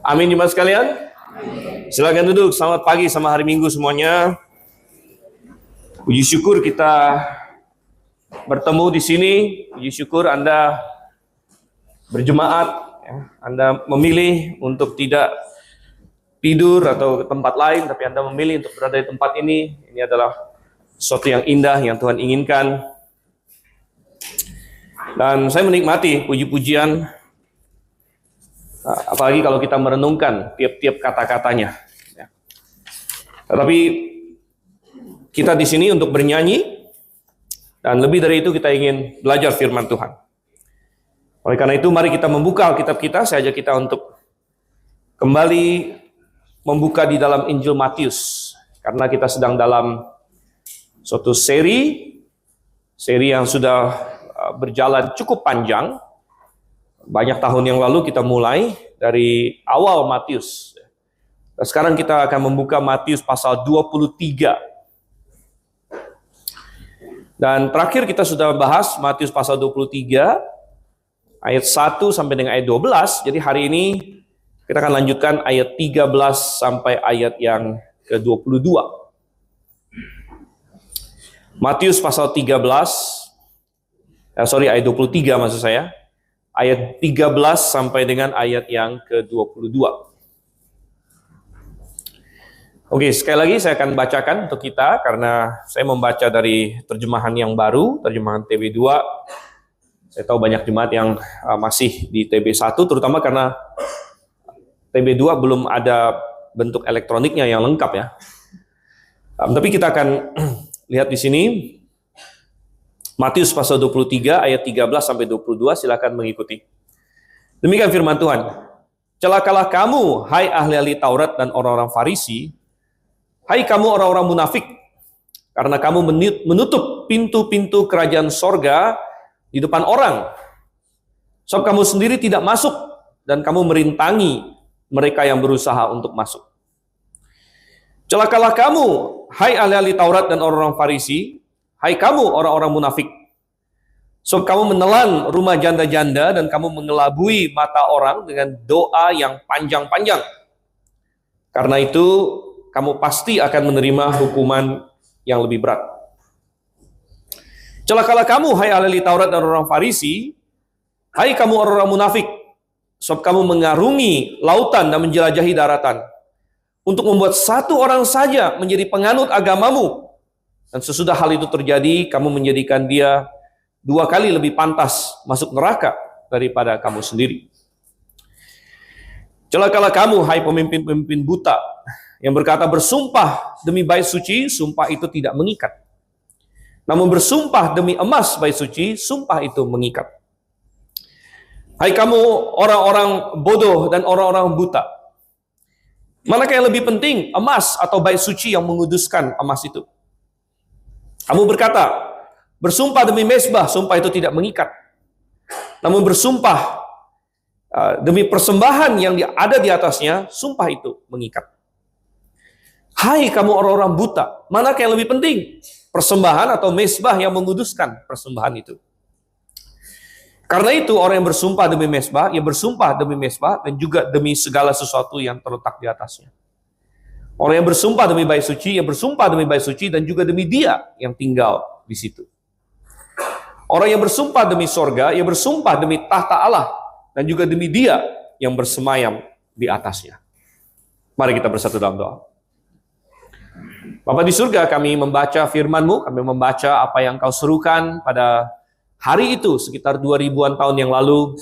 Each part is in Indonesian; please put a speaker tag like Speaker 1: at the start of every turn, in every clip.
Speaker 1: Amin jemaat sekalian. Silakan duduk. Selamat pagi sama hari Minggu semuanya. Puji syukur kita bertemu di sini. Puji syukur Anda berjemaat, ya. Anda memilih untuk tidak tidur atau ke tempat lain, tapi Anda memilih untuk berada di tempat ini. Ini adalah sesuatu yang indah yang Tuhan inginkan. Dan saya menikmati puji-pujian, apalagi kalau kita merenungkan tiap-tiap kata-katanya. Ya. Tetapi kita di sini untuk bernyanyi, dan lebih dari itu kita ingin belajar firman Tuhan. Oleh karena itu, mari kita membuka Alkitab kita. Saya ajak kita untuk kembali membuka di dalam Injil Matius, karena kita sedang dalam suatu seri yang sudah berjalan cukup panjang. Banyak tahun yang lalu kita mulai dari awal Matius. Dan sekarang kita akan membuka Matius pasal 23. Dan terakhir kita sudah bahas Matius pasal 23, ayat 1 sampai dengan ayat 12. Jadi hari ini kita akan lanjutkan ayat 13 sampai ayat yang ke-22. Matius pasal 13, ayat 23 maksud saya. Ayat 13 sampai dengan ayat yang ke-22. Oke, sekali lagi saya akan bacakan untuk kita, karena saya membaca dari terjemahan yang baru, terjemahan TB2. Saya tahu banyak jemaat yang masih di TB1, terutama karena TB2 belum ada bentuk elektroniknya yang lengkap ya. Tapi kita akan lihat di sini, Matius pasal 23 ayat 13 sampai 22, silakan mengikuti. Demikian firman Tuhan. Celakalah kamu, hai ahli-ahli Taurat dan orang-orang Farisi, hai kamu orang-orang munafik, karena kamu menutup pintu-pintu kerajaan sorga di depan orang. Sebab kamu sendiri tidak masuk, dan kamu merintangi mereka yang berusaha untuk masuk. Celakalah kamu, hai ahli-ahli Taurat dan orang-orang Farisi, hai kamu orang-orang munafik, sebab kamu menelan rumah janda-janda dan kamu mengelabui mata orang dengan doa yang panjang-panjang. Karena itu, kamu pasti akan menerima hukuman yang lebih berat. Celakalah kamu, hai ahli Taurat dan orang Farisi, hai kamu orang-orang munafik, sebab kamu mengarungi lautan dan menjelajahi daratan, untuk membuat satu orang saja menjadi penganut agamamu. Dan sesudah hal itu terjadi, kamu menjadikan dia 2 kali lebih pantas masuk neraka daripada kamu sendiri. Celakalah kamu, hai pemimpin-pemimpin buta, yang berkata bersumpah demi bait suci, sumpah itu tidak mengikat. Namun bersumpah demi emas bait suci, sumpah itu mengikat. Hai kamu orang-orang bodoh dan orang-orang buta, manakah yang lebih penting, emas atau bait suci yang menguduskan emas itu? Kamu berkata, bersumpah demi mezbah, sumpah itu tidak mengikat. Namun bersumpah demi persembahan yang ada di atasnya, sumpah itu mengikat. Hai kamu orang-orang buta, manakah yang lebih penting, persembahan atau mezbah yang menguduskan persembahan itu? Karena itu orang yang bersumpah demi mezbah, ia bersumpah demi mezbah dan juga demi segala sesuatu yang terletak di atasnya. Orang yang bersumpah demi bait suci, ia bersumpah demi bait suci dan juga demi dia yang tinggal di situ. Orang yang bersumpah demi sorga, ia bersumpah demi tahta Allah dan juga demi dia yang bersemayam di atasnya. Mari kita bersatu dalam doa. Bapa di surga, kami membaca firman-Mu, kami membaca apa yang Kau serukan pada hari itu, sekitar 2000-an tahun yang lalu.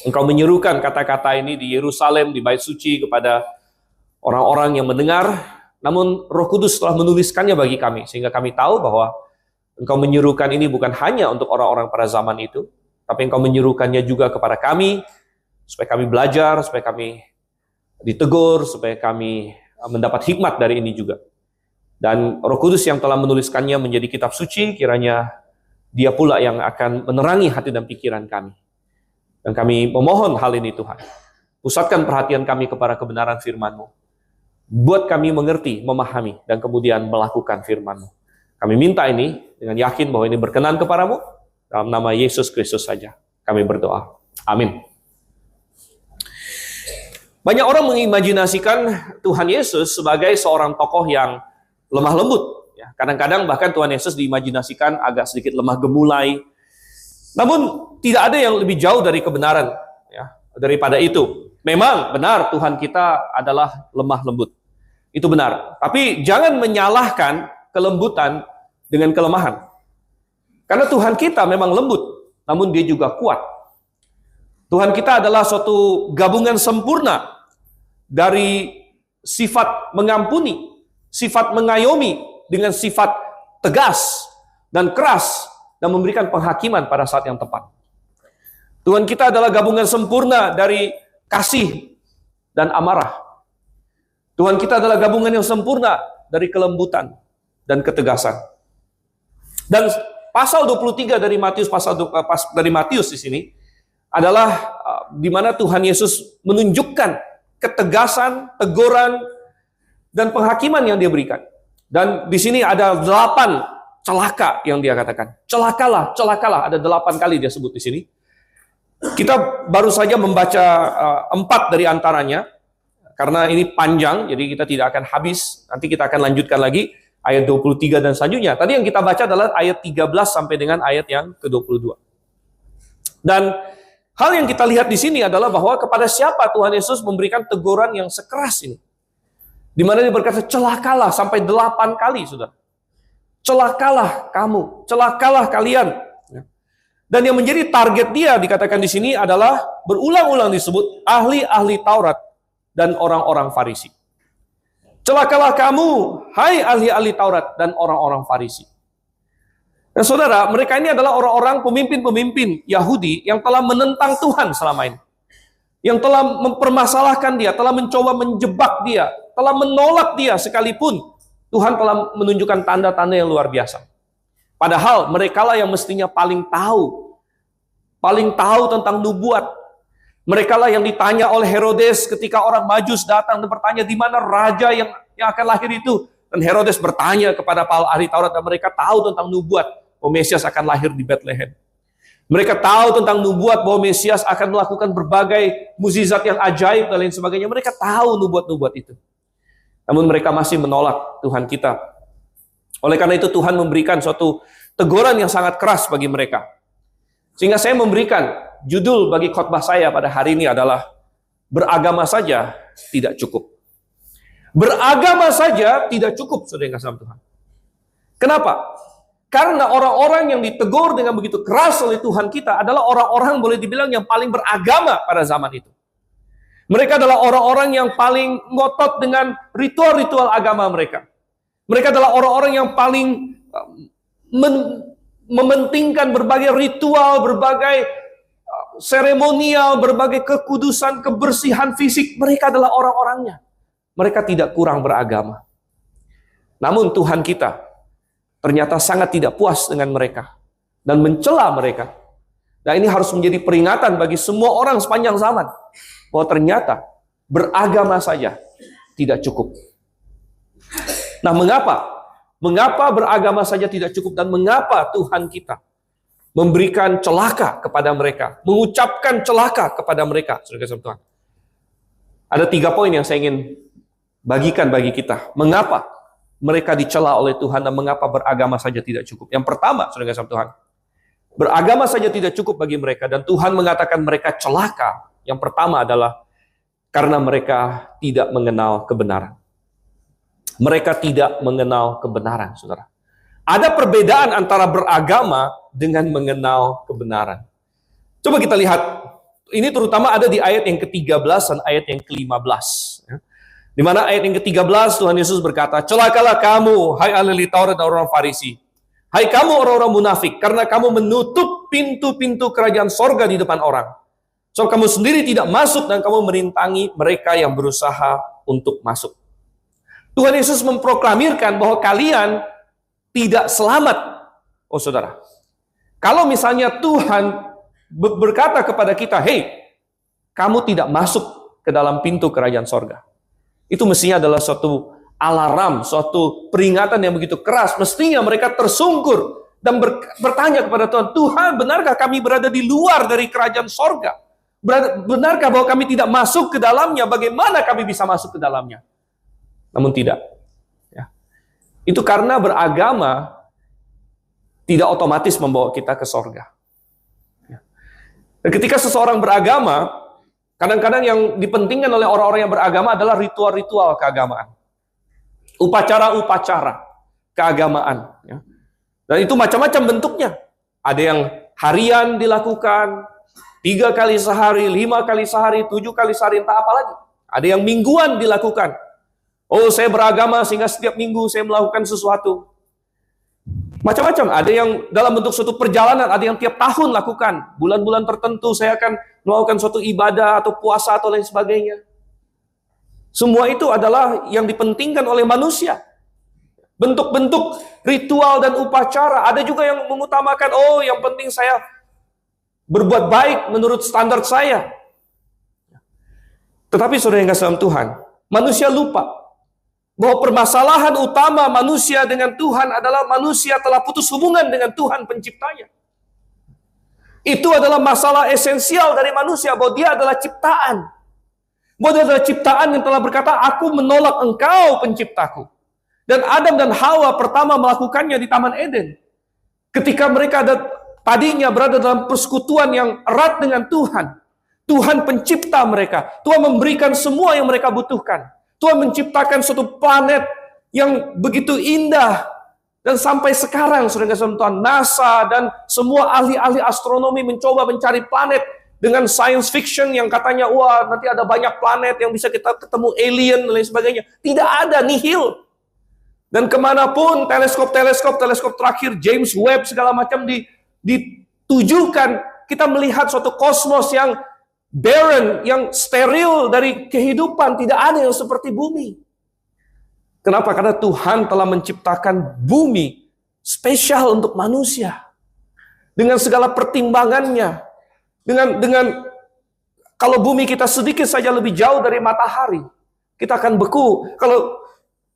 Speaker 1: Engkau menyerukan kata-kata ini di Yerusalem, di bait suci kepada orang-orang yang mendengar, namun Roh Kudus telah menuliskannya bagi kami, sehingga kami tahu bahwa Engkau menyerukan ini bukan hanya untuk orang-orang pada zaman itu, tapi Engkau menyerukannya juga kepada kami, supaya kami belajar, supaya kami ditegur, supaya kami mendapat hikmat dari ini juga. Dan Roh Kudus yang telah menuliskannya menjadi kitab suci, kiranya Dia pula yang akan menerangi hati dan pikiran kami. Dan kami memohon hal ini Tuhan. Pusatkan perhatian kami kepada kebenaran firman-Mu. Buat kami mengerti, memahami, dan kemudian melakukan firman-Mu. Kami minta ini dengan yakin bahwa ini berkenan kepadamu. Dalam nama Yesus Kristus saja kami berdoa. Amin. Banyak orang mengimajinasikan Tuhan Yesus sebagai seorang tokoh yang lemah lembut. Ya, kadang-kadang bahkan Tuhan Yesus diimajinasikan agak sedikit lemah gemulai. Namun tidak ada yang lebih jauh dari kebenaran ya, daripada itu. Memang benar Tuhan kita adalah lemah lembut. Itu benar. Tapi jangan menyalahkan kelembutan dengan kelemahan. Karena Tuhan kita memang lembut, namun dia juga kuat. Tuhan kita adalah suatu gabungan sempurna dari sifat mengampuni, sifat mengayomi, dengan sifat tegas dan keras, dan memberikan penghakiman pada saat yang tepat. Tuhan kita adalah gabungan sempurna dari kasih dan amarah. Tuhan kita adalah gabungan yang sempurna dari kelembutan dan ketegasan. Dan pasal 23 dari Matius di sini adalah di mana Tuhan Yesus menunjukkan ketegasan, teguran, dan penghakiman yang dia berikan. Dan di sini ada 8 celaka yang dia katakan. Celakalah, celakalah. Ada 8 kali dia sebut di sini. Kita baru saja membaca 4 dari antaranya, karena ini panjang, jadi kita tidak akan habis. Nanti kita akan lanjutkan lagi ayat 23 dan selanjutnya. Tadi yang kita baca adalah ayat 13 sampai dengan ayat yang ke-22. Dan hal yang kita lihat di sini adalah bahwa kepada siapa Tuhan Yesus memberikan teguran yang sekeras ini. Di mana dia berkata, celakalah sampai 8 kali, saudara. Celakalah kamu, celakalah kalian. Dan yang menjadi target dia dikatakan di sini adalah berulang-ulang disebut ahli-ahli Taurat dan orang-orang Farisi. Celakalah kamu, hai ahli-ahli Taurat dan orang-orang Farisi. Dan saudara, mereka ini adalah orang-orang pemimpin-pemimpin Yahudi yang telah menentang Tuhan selama ini. Yang telah mempermasalahkan dia, telah mencoba menjebak dia, telah menolak dia sekalipun Tuhan telah menunjukkan tanda-tanda yang luar biasa. Padahal merekalah yang mestinya paling tahu tentang nubuat. Merekalah yang ditanya oleh Herodes ketika orang Majus datang dan bertanya di mana raja yang akan lahir itu. Dan Herodes bertanya kepada para ahli Taurat dan mereka tahu tentang nubuat bahwa Mesias akan lahir di Bethlehem. Mereka tahu tentang nubuat bahwa Mesias akan melakukan berbagai mukjizat yang ajaib dan lain sebagainya. Mereka tahu nubuat-nubuat itu. Namun mereka masih menolak Tuhan kita. Oleh karena itu Tuhan memberikan suatu teguran yang sangat keras bagi mereka. Sehingga saya memberikan judul bagi khotbah saya pada hari ini adalah beragama saja tidak cukup. Beragama saja tidak cukup, saudara yang kasih dalam Tuhan. Kenapa? Karena orang-orang yang ditegur dengan begitu keras oleh Tuhan kita adalah orang-orang boleh dibilang yang paling beragama pada zaman itu. Mereka adalah orang-orang yang paling ngotot dengan ritual-ritual agama mereka. Mereka adalah orang-orang yang paling mementingkan berbagai ritual, berbagai seremonial, berbagai kekudusan, kebersihan fisik. Mereka adalah orang-orangnya. Mereka tidak kurang beragama. Namun Tuhan kita ternyata sangat tidak puas dengan mereka dan mencela mereka. Dan ini harus menjadi peringatan bagi semua orang sepanjang zaman bahwa ternyata beragama saja tidak cukup. Nah, mengapa? Mengapa beragama saja tidak cukup dan mengapa Tuhan kita memberikan celaka kepada mereka, mengucapkan celaka kepada mereka, saudara Tuhan? Ada 3 poin yang saya ingin bagikan bagi kita. Mengapa mereka dicela oleh Tuhan dan mengapa beragama saja tidak cukup? Yang pertama, saudara Tuhan, beragama saja tidak cukup bagi mereka dan Tuhan mengatakan mereka celaka. Yang pertama adalah karena mereka tidak mengenal kebenaran. Mereka tidak mengenal kebenaran, saudara. Ada perbedaan antara beragama dengan mengenal kebenaran. Coba kita lihat, ini terutama ada di ayat yang ke-13 dan ayat yang ke-15. Di mana ayat yang ke-13 Tuhan Yesus berkata, celakalah kamu, hai ahli Taurat dan orang Farisi. Hai kamu orang-orang munafik, karena kamu menutup pintu-pintu kerajaan sorga di depan orang. So kamu sendiri tidak masuk dan kamu merintangi mereka yang berusaha untuk masuk. Tuhan Yesus memproklamirkan bahwa kalian tidak selamat. Oh saudara, kalau misalnya Tuhan berkata kepada kita, hey, kamu tidak masuk ke dalam pintu kerajaan sorga. Itu mestinya adalah suatu alarm, suatu peringatan yang begitu keras. Mestinya mereka tersungkur dan bertanya kepada Tuhan, Tuhan, benarkah kami berada di luar dari kerajaan sorga? Benarkah bahwa kami tidak masuk ke dalamnya? Bagaimana kami bisa masuk ke dalamnya? Namun tidak. Ya. Itu karena beragama tidak otomatis membawa kita ke sorga. Ya. Dan ketika seseorang beragama, kadang-kadang yang dipentingkan oleh orang-orang yang beragama adalah ritual-ritual keagamaan. Upacara-upacara keagamaan. Ya. Dan itu macam-macam bentuknya. Ada yang harian dilakukan, 3 kali sehari, 5 kali sehari, 7 kali sehari, entah apa lagi. Ada yang mingguan dilakukan. Oh, saya beragama sehingga setiap minggu saya melakukan sesuatu. Macam-macam. Ada yang dalam bentuk suatu perjalanan, ada yang tiap tahun lakukan. Bulan-bulan tertentu saya akan melakukan suatu ibadah atau puasa atau lain sebagainya. Semua itu adalah yang dipentingkan oleh manusia. Bentuk-bentuk ritual dan upacara. Ada juga yang mengutamakan, oh yang penting saya berbuat baik menurut standar saya. Tetapi saudara yang kasih dalam Tuhan, manusia lupa bahwa permasalahan utama manusia dengan Tuhan adalah manusia telah putus hubungan dengan Tuhan penciptanya. Itu adalah masalah esensial dari manusia, bahwa dia adalah ciptaan. Bahwa dia adalah ciptaan yang telah berkata, aku menolak engkau penciptaku. Dan Adam dan Hawa pertama melakukannya di Taman Eden. Ketika mereka tadinya berada dalam persekutuan yang erat dengan Tuhan. Tuhan pencipta mereka. Tuhan memberikan semua yang mereka butuhkan. Tuhan menciptakan suatu planet yang begitu indah. Dan sampai sekarang, saudara Tuhan, NASA dan semua ahli-ahli astronomi mencoba mencari planet dengan science fiction yang katanya, wah nanti ada banyak planet yang bisa kita ketemu alien dan lain sebagainya. Tidak ada, nihil. Dan kemanapun teleskop terakhir, James Webb segala macam ditujukan, kita melihat suatu kosmos yang barren, yang steril dari kehidupan. Tidak ada yang seperti bumi. Kenapa? Karena Tuhan telah menciptakan bumi spesial untuk manusia. Dengan segala pertimbangannya. Dengan kalau bumi kita sedikit saja lebih jauh dari matahari, kita akan beku. Kalau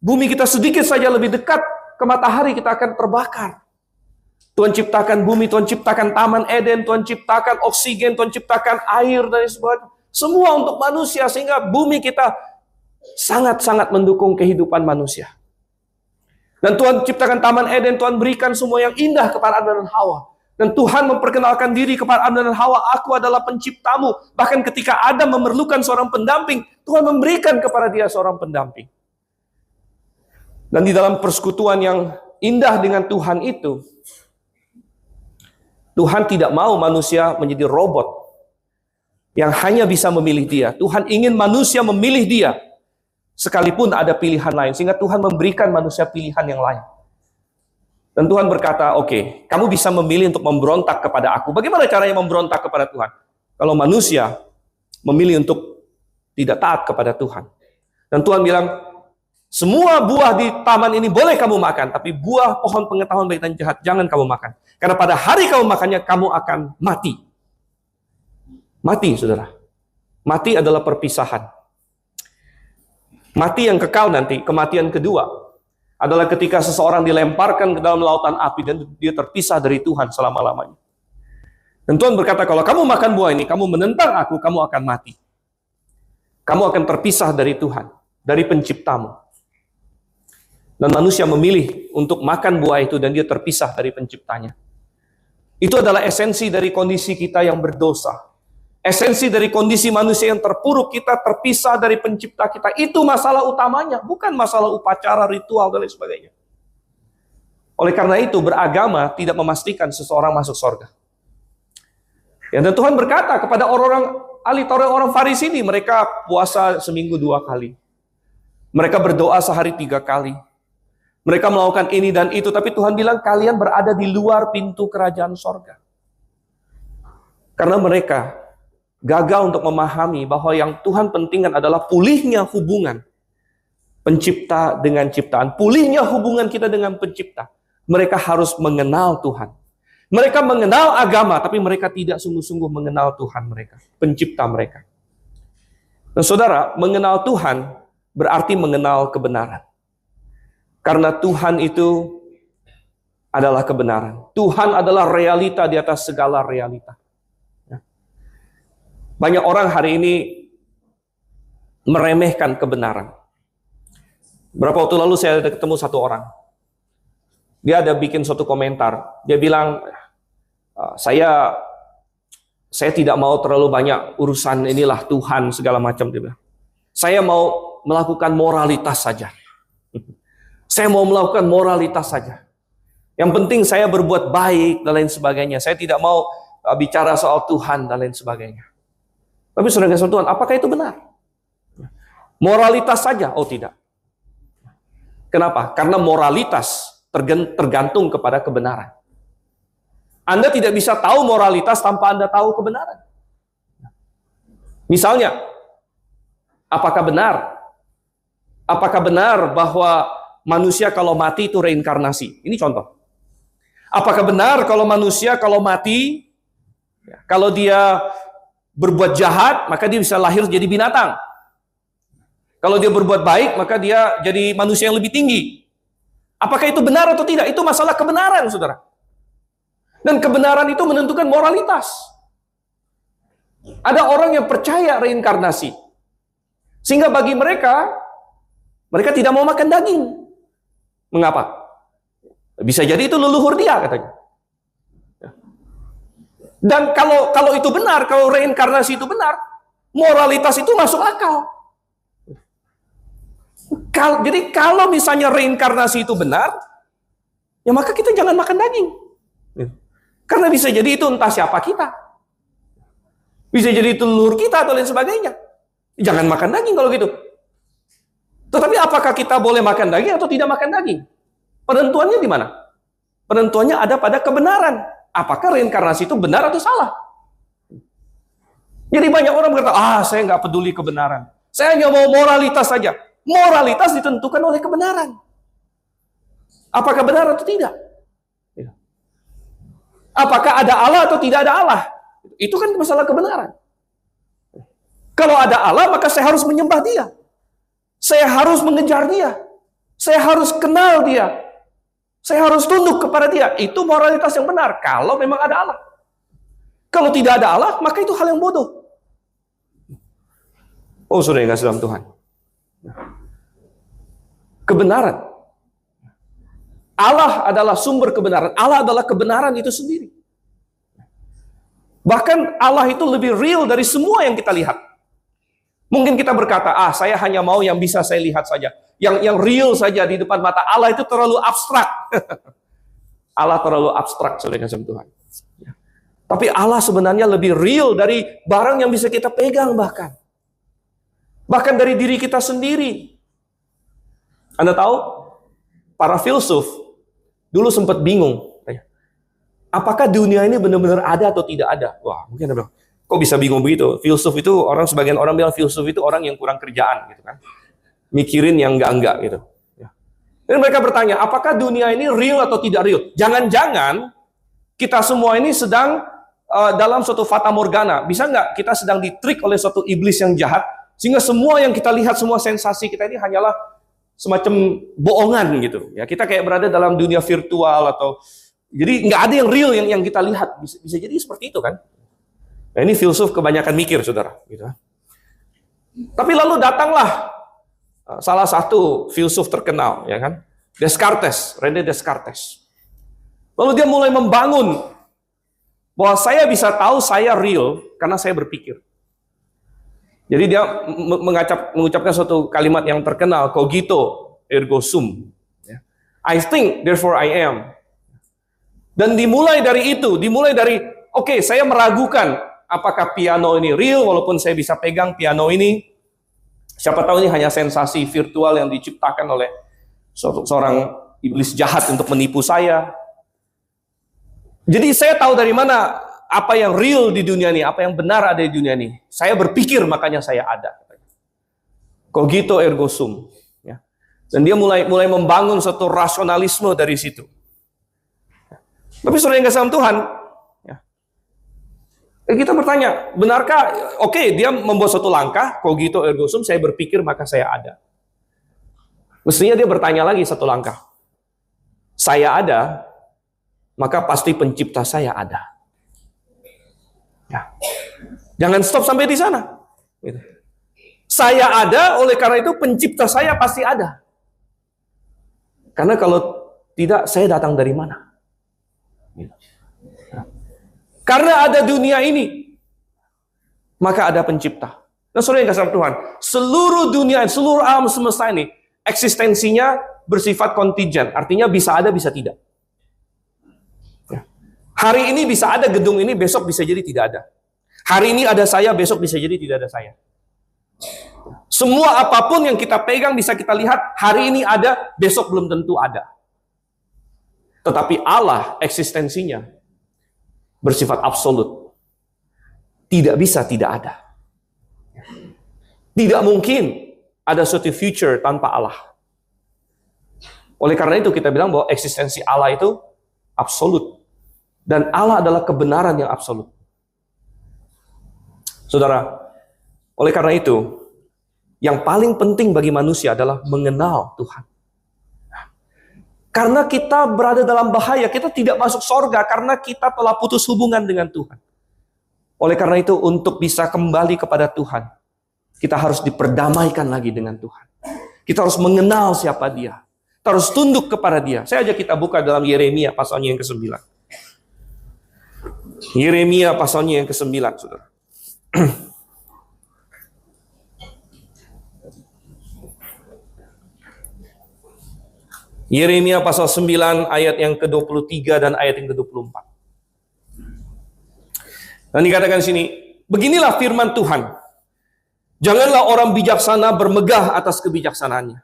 Speaker 1: bumi kita sedikit saja lebih dekat ke matahari, kita akan terbakar. Tuhan ciptakan bumi, Tuhan ciptakan Taman Eden, Tuhan ciptakan oksigen, Tuhan ciptakan air, dan sebagainya. Semua untuk manusia, sehingga bumi kita sangat-sangat mendukung kehidupan manusia. Dan Tuhan ciptakan Taman Eden, Tuhan berikan semua yang indah kepada Adam dan Hawa. Dan Tuhan memperkenalkan diri kepada Adam dan Hawa, aku adalah penciptamu. Bahkan ketika Adam memerlukan seorang pendamping, Tuhan memberikan kepada dia seorang pendamping. Dan di dalam persekutuan yang indah dengan Tuhan itu, Tuhan tidak mau manusia menjadi robot yang hanya bisa memilih dia. Tuhan ingin manusia memilih dia, sekalipun ada pilihan lain. Sehingga Tuhan memberikan manusia pilihan yang lain. Dan Tuhan berkata, oke, kamu bisa memilih untuk memberontak kepada aku. Bagaimana caranya memberontak kepada Tuhan? Kalau manusia memilih untuk tidak taat kepada Tuhan. Dan Tuhan bilang, semua buah di taman ini boleh kamu makan, tapi buah pohon pengetahuan baik dan jahat jangan kamu makan. Karena pada hari kamu makannya, kamu akan mati. Mati, saudara. Mati adalah perpisahan. Mati yang kekal nanti, kematian kedua, adalah ketika seseorang dilemparkan ke dalam lautan api dan dia terpisah dari Tuhan selama-lamanya. Dan Tuhan berkata, kalau kamu makan buah ini, kamu menentang aku, kamu akan mati. Kamu akan terpisah dari Tuhan, dari penciptamu. Dan manusia memilih untuk makan buah itu dan dia terpisah dari penciptanya. Itu adalah esensi dari kondisi kita yang berdosa. Esensi dari kondisi manusia yang terpuruk, kita terpisah dari pencipta kita. Itu masalah utamanya, bukan masalah upacara, ritual, dan lain sebagainya. Oleh karena itu, beragama tidak memastikan seseorang masuk surga. Ya, dan Tuhan berkata kepada orang-orang ahli Taurat, orang Farisi ini, mereka puasa seminggu 2 kali. Mereka berdoa sehari 3 kali. Mereka melakukan ini dan itu, tapi Tuhan bilang, kalian berada di luar pintu kerajaan surga. Karena mereka gagal untuk memahami bahwa yang Tuhan pentingkan adalah pulihnya hubungan pencipta dengan ciptaan. Pulihnya hubungan kita dengan pencipta. Mereka harus mengenal Tuhan. Mereka mengenal agama, tapi mereka tidak sungguh-sungguh mengenal Tuhan mereka, pencipta mereka. Dan saudara, mengenal Tuhan berarti mengenal kebenaran. Karena Tuhan itu adalah kebenaran. Tuhan adalah realita di atas segala realita. Banyak orang hari ini meremehkan kebenaran. Berapa waktu lalu saya ada ketemu satu orang. Dia ada bikin suatu komentar. Dia bilang, saya tidak mau terlalu banyak urusan inilah Tuhan segala macam. Dia bilang, saya mau melakukan moralitas saja. Saya mau melakukan moralitas saja. Yang penting saya berbuat baik dan lain sebagainya. Saya tidak mau bicara soal Tuhan dan lain sebagainya. Tapi saudara kasih Tuhan, apakah itu benar? Moralitas saja? Oh tidak. Kenapa? Karena moralitas tergantung kepada kebenaran. Anda tidak bisa tahu moralitas tanpa Anda tahu kebenaran. Misalnya, apakah benar? Apakah benar bahwa manusia kalau mati itu reinkarnasi? Ini contoh. Apakah benar kalau manusia kalau mati, kalau dia berbuat jahat, maka dia bisa lahir jadi binatang? Kalau dia berbuat baik, maka dia jadi manusia yang lebih tinggi. Apakah itu benar atau tidak? Itu masalah kebenaran, saudara. Dan kebenaran itu menentukan moralitas. Ada orang yang percaya reinkarnasi. Sehingga bagi mereka tidak mau makan daging. Mengapa? Bisa jadi itu leluhur dia, katanya. Dan kalau itu benar, kalau reinkarnasi itu benar, moralitas itu masuk akal. Jadi kalau misalnya reinkarnasi itu benar, ya maka kita jangan makan daging. Karena bisa jadi itu entah siapa kita. Bisa jadi itu leluhur kita atau lain sebagainya. Jangan makan daging kalau gitu. Tetapi apakah kita boleh makan daging atau tidak makan daging? Penentuannya di mana? Penentuannya ada pada kebenaran. Apakah reinkarnasi itu benar atau salah? Jadi banyak orang berkata, saya nggak peduli kebenaran. Saya hanya mau moralitas saja. Moralitas ditentukan oleh kebenaran. Apakah benar atau tidak? Apakah ada Allah atau tidak ada Allah? Itu kan masalah kebenaran. Kalau ada Allah, maka saya harus menyembah Dia. Saya harus mengejar Dia. Saya harus kenal Dia. Saya harus tunduk kepada Dia. Itu moralitas yang benar, kalau memang ada Allah. Kalau tidak ada Allah, maka itu hal yang bodoh. Oh, saudara yang kasih dalam Tuhan. Kebenaran. Allah adalah sumber kebenaran. Allah adalah kebenaran itu sendiri. Bahkan Allah itu lebih real dari semua yang kita lihat. Mungkin kita berkata, saya hanya mau yang bisa saya lihat saja. Yang real saja di depan mata. Allah itu terlalu abstrak. Allah terlalu abstrak, saudara kasih Tuhan. Tapi Allah sebenarnya lebih real dari barang yang bisa kita pegang bahkan. Bahkan dari diri kita sendiri. Anda tahu, para filsuf dulu sempat bingung. Apakah dunia ini benar-benar ada atau tidak ada? Wah, mungkin Anda bilang, kok bisa bingung begitu? Filsuf itu, sebagian orang bilang filsuf itu orang yang kurang kerjaan, gitu kan? Mikirin yang enggak-enggak, gitu. Dan mereka bertanya, apakah dunia ini real atau tidak real? Jangan-jangan kita semua ini sedang dalam suatu fata morgana. Bisa nggak kita sedang ditrik oleh suatu iblis yang jahat, sehingga semua yang kita lihat, semua sensasi kita ini hanyalah semacam bohongan gitu. Ya, kita kayak berada dalam dunia virtual atau jadi nggak ada yang real yang kita lihat. Bisa jadi seperti itu kan? Nah, ini filsuf kebanyakan mikir, saudara. Gitu. Tapi lalu datanglah salah satu filsuf terkenal, ya kan? Descartes, René Descartes. Lalu dia mulai membangun bahwa saya bisa tahu saya real karena saya berpikir. Jadi dia mengucapkan suatu kalimat yang terkenal, cogito ergo sum. I think, therefore I am. Dan dimulai dari itu, oke, saya meragukan apakah piano ini real, walaupun saya bisa pegang piano ini. Siapa tahu ini hanya sensasi virtual yang diciptakan oleh seorang iblis jahat untuk menipu saya. Jadi saya tahu dari mana apa yang real di dunia ini, apa yang benar ada di dunia ini. Saya berpikir, makanya saya ada. Cogito ergo sum. Ya. Dan dia mulai membangun suatu rasionalisme dari situ. Tapi saudara yang kasih dalam Tuhan, ya, kita bertanya, benarkah, oke, dia membuat suatu langkah, cogito ergo sum, saya berpikir maka saya ada. Mestinya dia bertanya lagi satu langkah. Saya ada, maka pasti pencipta saya ada. Ya. Jangan stop sampai di sana. Gitu. Saya ada, oleh karena itu pencipta saya pasti ada. Karena kalau tidak, saya datang dari mana? Karena ada dunia ini, maka ada pencipta. Nah, saudara yang kasih Tuhan, seluruh dunia, seluruh alam semesta ini, eksistensinya bersifat kontingent. Artinya bisa ada, bisa tidak. Hari ini bisa ada gedung ini, besok bisa jadi tidak ada. Hari ini ada saya, besok bisa jadi tidak ada saya. Semua apapun yang kita pegang bisa kita lihat, hari ini ada, besok belum tentu ada. Tetapi Allah eksistensinya bersifat absolut. Tidak bisa tidak ada. Tidak mungkin ada suatu future tanpa Allah. Oleh karena itu kita bilang bahwa eksistensi Allah itu absolut. Dan Allah adalah kebenaran yang absolut. Saudara, oleh karena itu, yang paling penting bagi manusia adalah mengenal Tuhan. Karena kita berada dalam bahaya, kita tidak masuk surga karena kita telah putus hubungan dengan Tuhan. Oleh karena itu, untuk bisa kembali kepada Tuhan, kita harus diperdamaikan lagi dengan Tuhan. Kita harus mengenal siapa Dia. Kita harus tunduk kepada Dia. Saya ajak kita buka dalam Yeremia pasalnya yang ke-9. Yeremia pasalnya yang ke-9, saudara. Yeremia pasal 9 ayat yang ke-23 dan ayat yang ke-24. Dan dikatakan sini, beginilah firman Tuhan. Janganlah orang bijaksana bermegah atas kebijaksanaannya.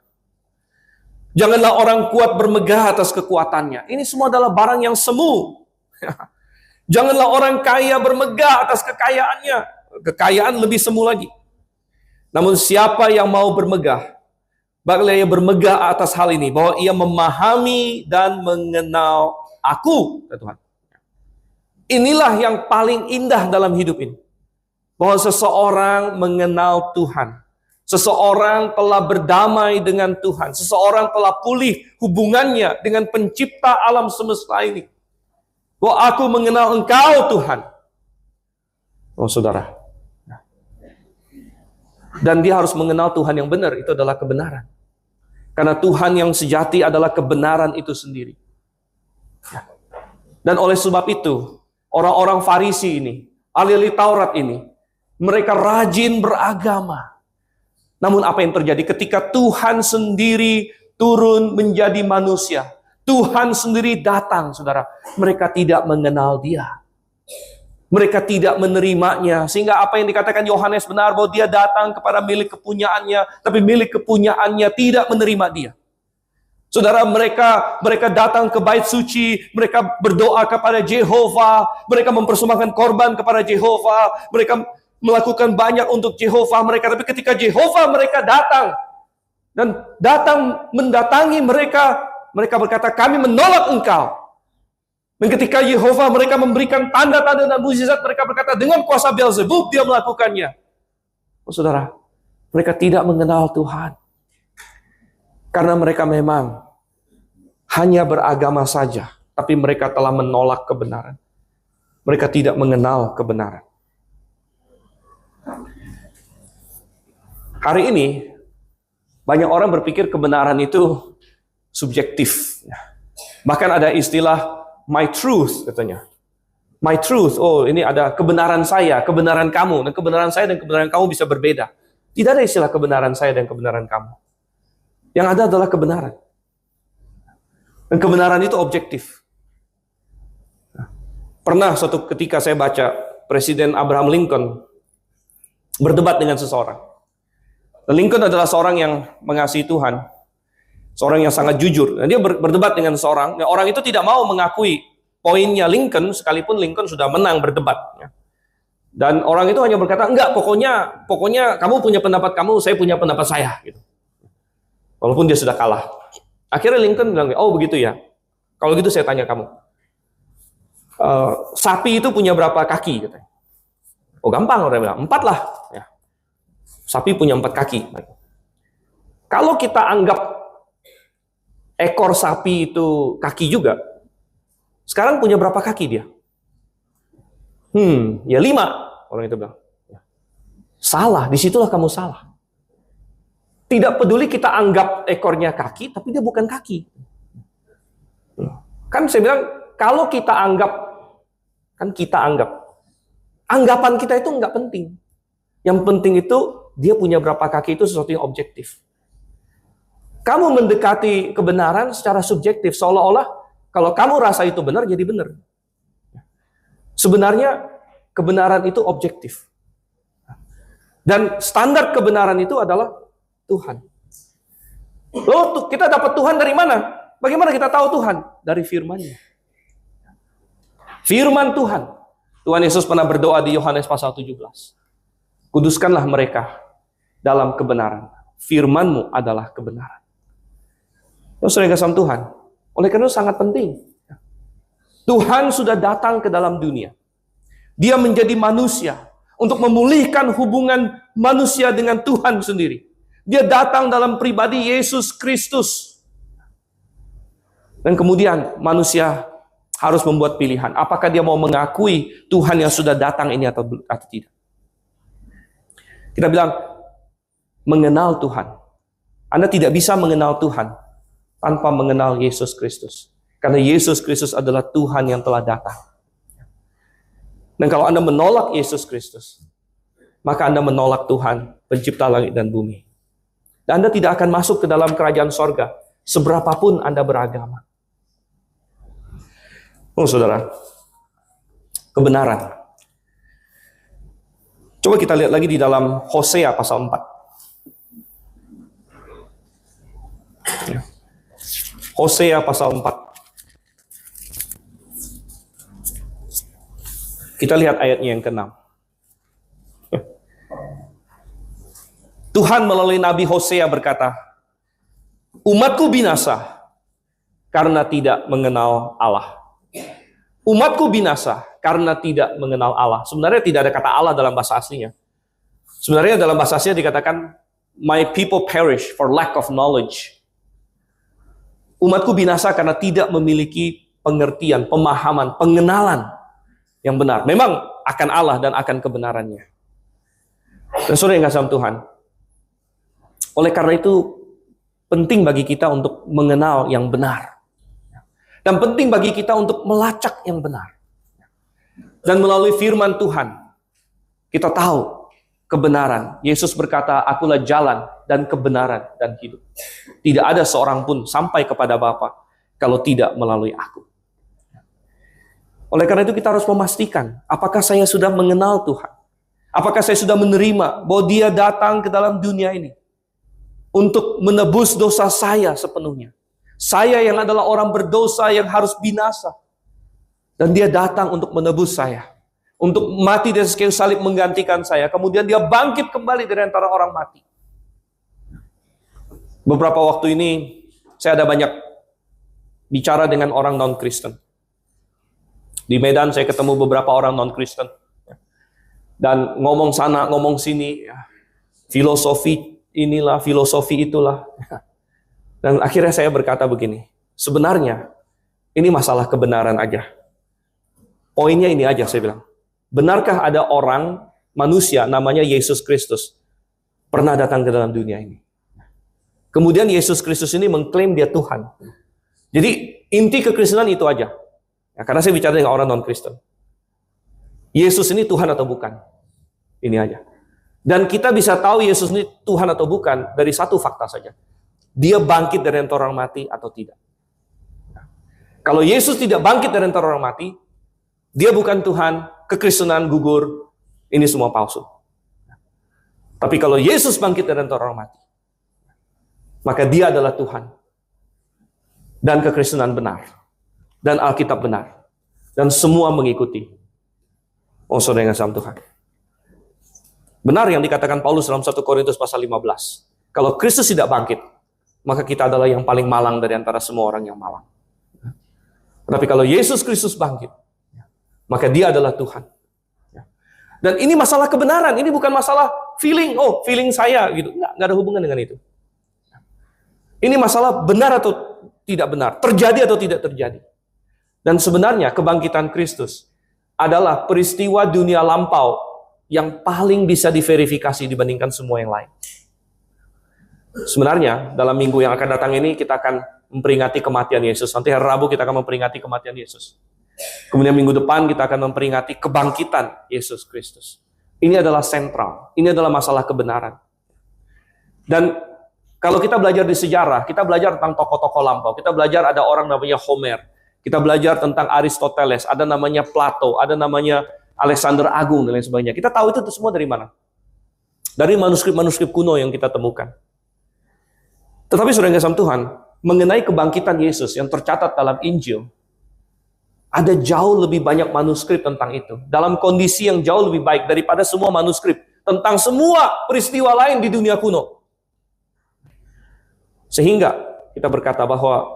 Speaker 1: Janganlah orang kuat bermegah atas kekuatannya. Ini semua adalah barang yang semu. Janganlah orang kaya bermegah atas kekayaannya. Kekayaan lebih semu lagi. Namun siapa yang mau bermegah, baiklah ia bermegah atas hal ini, bahwa ia memahami dan mengenal aku, kata Tuhan. Inilah yang paling indah dalam hidup ini. Bahwa seseorang mengenal Tuhan. Seseorang telah berdamai dengan Tuhan. Seseorang telah pulih hubungannya dengan pencipta alam semesta ini. Bahwa aku mengenal Engkau, Tuhan. Oh, saudara. Dan dia harus mengenal Tuhan yang benar. Itu adalah kebenaran. Karena Tuhan yang sejati adalah kebenaran itu sendiri. Dan oleh sebab itu, orang-orang Farisi ini, ahli Taurat ini, mereka rajin beragama. Namun apa yang terjadi ketika Tuhan sendiri turun menjadi manusia? Tuhan sendiri datang, saudara. Mereka tidak mengenal Dia. Mereka tidak menerimanya. Sehingga apa yang dikatakan Yohanes benar, bahwa Dia datang kepada milik kepunyaannya, tapi milik kepunyaannya tidak menerima Dia. Saudara, mereka datang ke bait suci, mereka berdoa kepada Jehovah, mereka mempersembahkan korban kepada Jehovah, mereka melakukan banyak untuk Jehovah mereka. Tapi ketika Jehovah mereka datang, dan mendatangi mereka, mereka berkata, kami menolak Engkau. Dan ketika Yehovah mereka memberikan tanda-tanda dan mukjizat, mereka berkata, dengan kuasa Beelzebub Dia melakukannya. Oh, saudara, mereka tidak mengenal Tuhan. Karena mereka memang hanya beragama saja, tapi mereka telah menolak kebenaran. Mereka tidak mengenal kebenaran. Hari ini, banyak orang berpikir kebenaran itu subjektif. Bahkan ada istilah my truth, katanya. My truth, oh ini ada kebenaran saya, kebenaran kamu. Dan kebenaran saya dan kebenaran kamu bisa berbeda. Tidak ada istilah kebenaran saya dan kebenaran kamu. Yang ada adalah kebenaran. Dan kebenaran itu objektif. Pernah suatu ketika saya baca Presiden Abraham Lincoln berdebat dengan seseorang. Dan Lincoln adalah seorang yang mengasihi Tuhan. Seorang yang sangat jujur. Dan dia berdebat dengan seorang. Ya, orang itu tidak mau mengakui poinnya Lincoln, sekalipun Lincoln sudah menang berdebat. Ya. Dan orang itu hanya berkata, enggak, pokoknya kamu punya pendapat kamu, saya punya pendapat saya. Gitu. Walaupun dia sudah kalah. Akhirnya Lincoln bilang, oh begitu ya. Kalau gitu saya tanya kamu. Sapi itu punya berapa kaki? Katanya. Oh gampang, orang bilang, 4 lah. Ya. Sapi punya 4 kaki. Kalau kita anggap ekor sapi itu kaki juga, sekarang punya berapa kaki dia? Ya 5, orang itu bilang. salah, disitulah kamu salah. Tidak peduli kita anggap ekornya kaki, tapi dia bukan kaki. Kan saya bilang, kalau kita anggap, anggapan kita itu nggak penting. Yang penting itu, dia punya berapa kaki itu sesuatu yang objektif. Kamu mendekati kebenaran secara subjektif, seolah-olah kalau kamu rasa itu benar, jadi benar. Sebenarnya, kebenaran itu objektif. Dan standar kebenaran itu adalah Tuhan. Loh, kita dapat Tuhan dari mana? Bagaimana kita tahu Tuhan? Dari firman-Nya. Firman Tuhan. Tuhan Yesus pernah berdoa di Yohanes pasal 17. Kuduskanlah mereka dalam kebenaran. Firman-Mu adalah kebenaran. Terus saudara kasih Tuhan. Oleh karena itu sangat penting. Tuhan sudah datang ke dalam dunia. Dia menjadi manusia untuk memulihkan hubungan manusia dengan Tuhan sendiri. Dia datang dalam pribadi Yesus Kristus. Dan kemudian manusia harus membuat pilihan. Apakah dia mau mengakui Tuhan yang sudah datang ini atau tidak. Kita bilang, mengenal Tuhan. Anda tidak bisa mengenal Tuhan tanpa mengenal Yesus Kristus. Karena Yesus Kristus adalah Tuhan yang telah datang. Dan kalau Anda menolak Yesus Kristus, maka Anda menolak Tuhan, pencipta langit dan bumi. Dan Anda tidak akan masuk ke dalam kerajaan sorga, seberapapun Anda beragama. Oh saudara, kebenaran. Coba kita lihat lagi di dalam Hosea pasal 4. Hosea pasal 4. Kita lihat ayatnya yang ke-6. Tuhan melalui Nabi Hosea berkata, umatku binasa karena tidak mengenal Allah. Umatku binasa karena tidak mengenal Allah. Sebenarnya tidak ada kata Allah dalam bahasa aslinya. Sebenarnya dalam bahasa aslinya dikatakan, my people perish for lack of knowledge. Umatku binasa karena tidak memiliki pengertian, pemahaman, pengenalan yang benar. Memang akan Allah dan akan kebenarannya. Dan saudara yang kasih Tuhan, oleh karena itu penting bagi kita untuk mengenal yang benar. Dan penting bagi kita untuk melacak yang benar. Dan melalui firman Tuhan, kita tahu kebenaran. Yesus berkata, akulah jalan dan kebenaran dan hidup. Tidak ada seorang pun sampai kepada Bapa kalau tidak melalui aku. Oleh karena itu kita harus memastikan, apakah saya sudah mengenal Tuhan? Apakah saya sudah menerima bahwa Dia datang ke dalam dunia ini untuk menebus dosa saya sepenuhnya. Saya yang adalah orang berdosa yang harus binasa. Dan Dia datang untuk menebus saya. Untuk mati di atas kayu salib menggantikan saya. Kemudian Dia bangkit kembali dari antara orang mati. Beberapa waktu ini saya ada banyak bicara dengan orang non-Kristen. Di Medan saya ketemu beberapa orang non-Kristen. Dan ngomong sana, ngomong sini. Filosofi inilah, filosofi itulah. Dan akhirnya saya berkata begini, sebenarnya ini masalah kebenaran aja. Poinnya ini aja saya bilang. Benarkah ada orang, manusia namanya Yesus Kristus pernah datang ke dalam dunia ini? Kemudian Yesus Kristus ini mengklaim Dia Tuhan. Jadi inti kekristenan itu aja. Ya, karena saya bicara dengan orang non-Kristen. Yesus ini Tuhan atau bukan? Ini aja. Dan kita bisa tahu Yesus ini Tuhan atau bukan dari satu fakta saja. Dia bangkit dari antara orang mati atau tidak. Kalau Yesus tidak bangkit dari antara orang mati, Dia bukan Tuhan, kekristenan gugur, ini semua palsu. Tapi kalau Yesus bangkit dari antara orang mati, maka Dia adalah Tuhan. Dan kekristenan benar. Dan Alkitab benar. Dan semua mengikuti. Oh saudara yang kasih Tuhan. Benar yang dikatakan Paulus dalam 1 Korintus pasal 15. Kalau Kristus tidak bangkit, maka kita adalah yang paling malang dari antara semua orang yang malang. Tapi kalau Yesus Kristus bangkit, maka Dia adalah Tuhan. Dan ini masalah kebenaran, ini bukan masalah feeling, oh feeling saya gitu. Enggak ada hubungan dengan itu. Ini masalah benar atau tidak benar, terjadi atau tidak terjadi. Dan sebenarnya kebangkitan Kristus adalah peristiwa dunia lampau yang paling bisa diverifikasi dibandingkan semua yang lain. Sebenarnya dalam minggu yang akan datang ini kita akan memperingati kematian Yesus. Nanti hari Rabu kita akan memperingati kematian Yesus. Kemudian minggu depan kita akan memperingati kebangkitan Yesus Kristus. Ini adalah sentral. Ini adalah masalah kebenaran. Dan kalau kita belajar di sejarah, kita belajar tentang tokoh-tokoh lampau. Kita belajar ada orang namanya Homer. Kita belajar tentang Aristoteles. Ada namanya Plato. Ada namanya Alexander Agung dan lain sebagainya. Kita tahu itu semua dari mana? Dari manuskrip-manuskrip kuno yang kita temukan. Tetapi saudara yang kasih Tuhan, mengenai kebangkitan Yesus yang tercatat dalam Injil, ada jauh lebih banyak manuskrip tentang itu. Dalam kondisi yang jauh lebih baik daripada semua manuskrip tentang semua peristiwa lain di dunia kuno. Sehingga kita berkata bahwa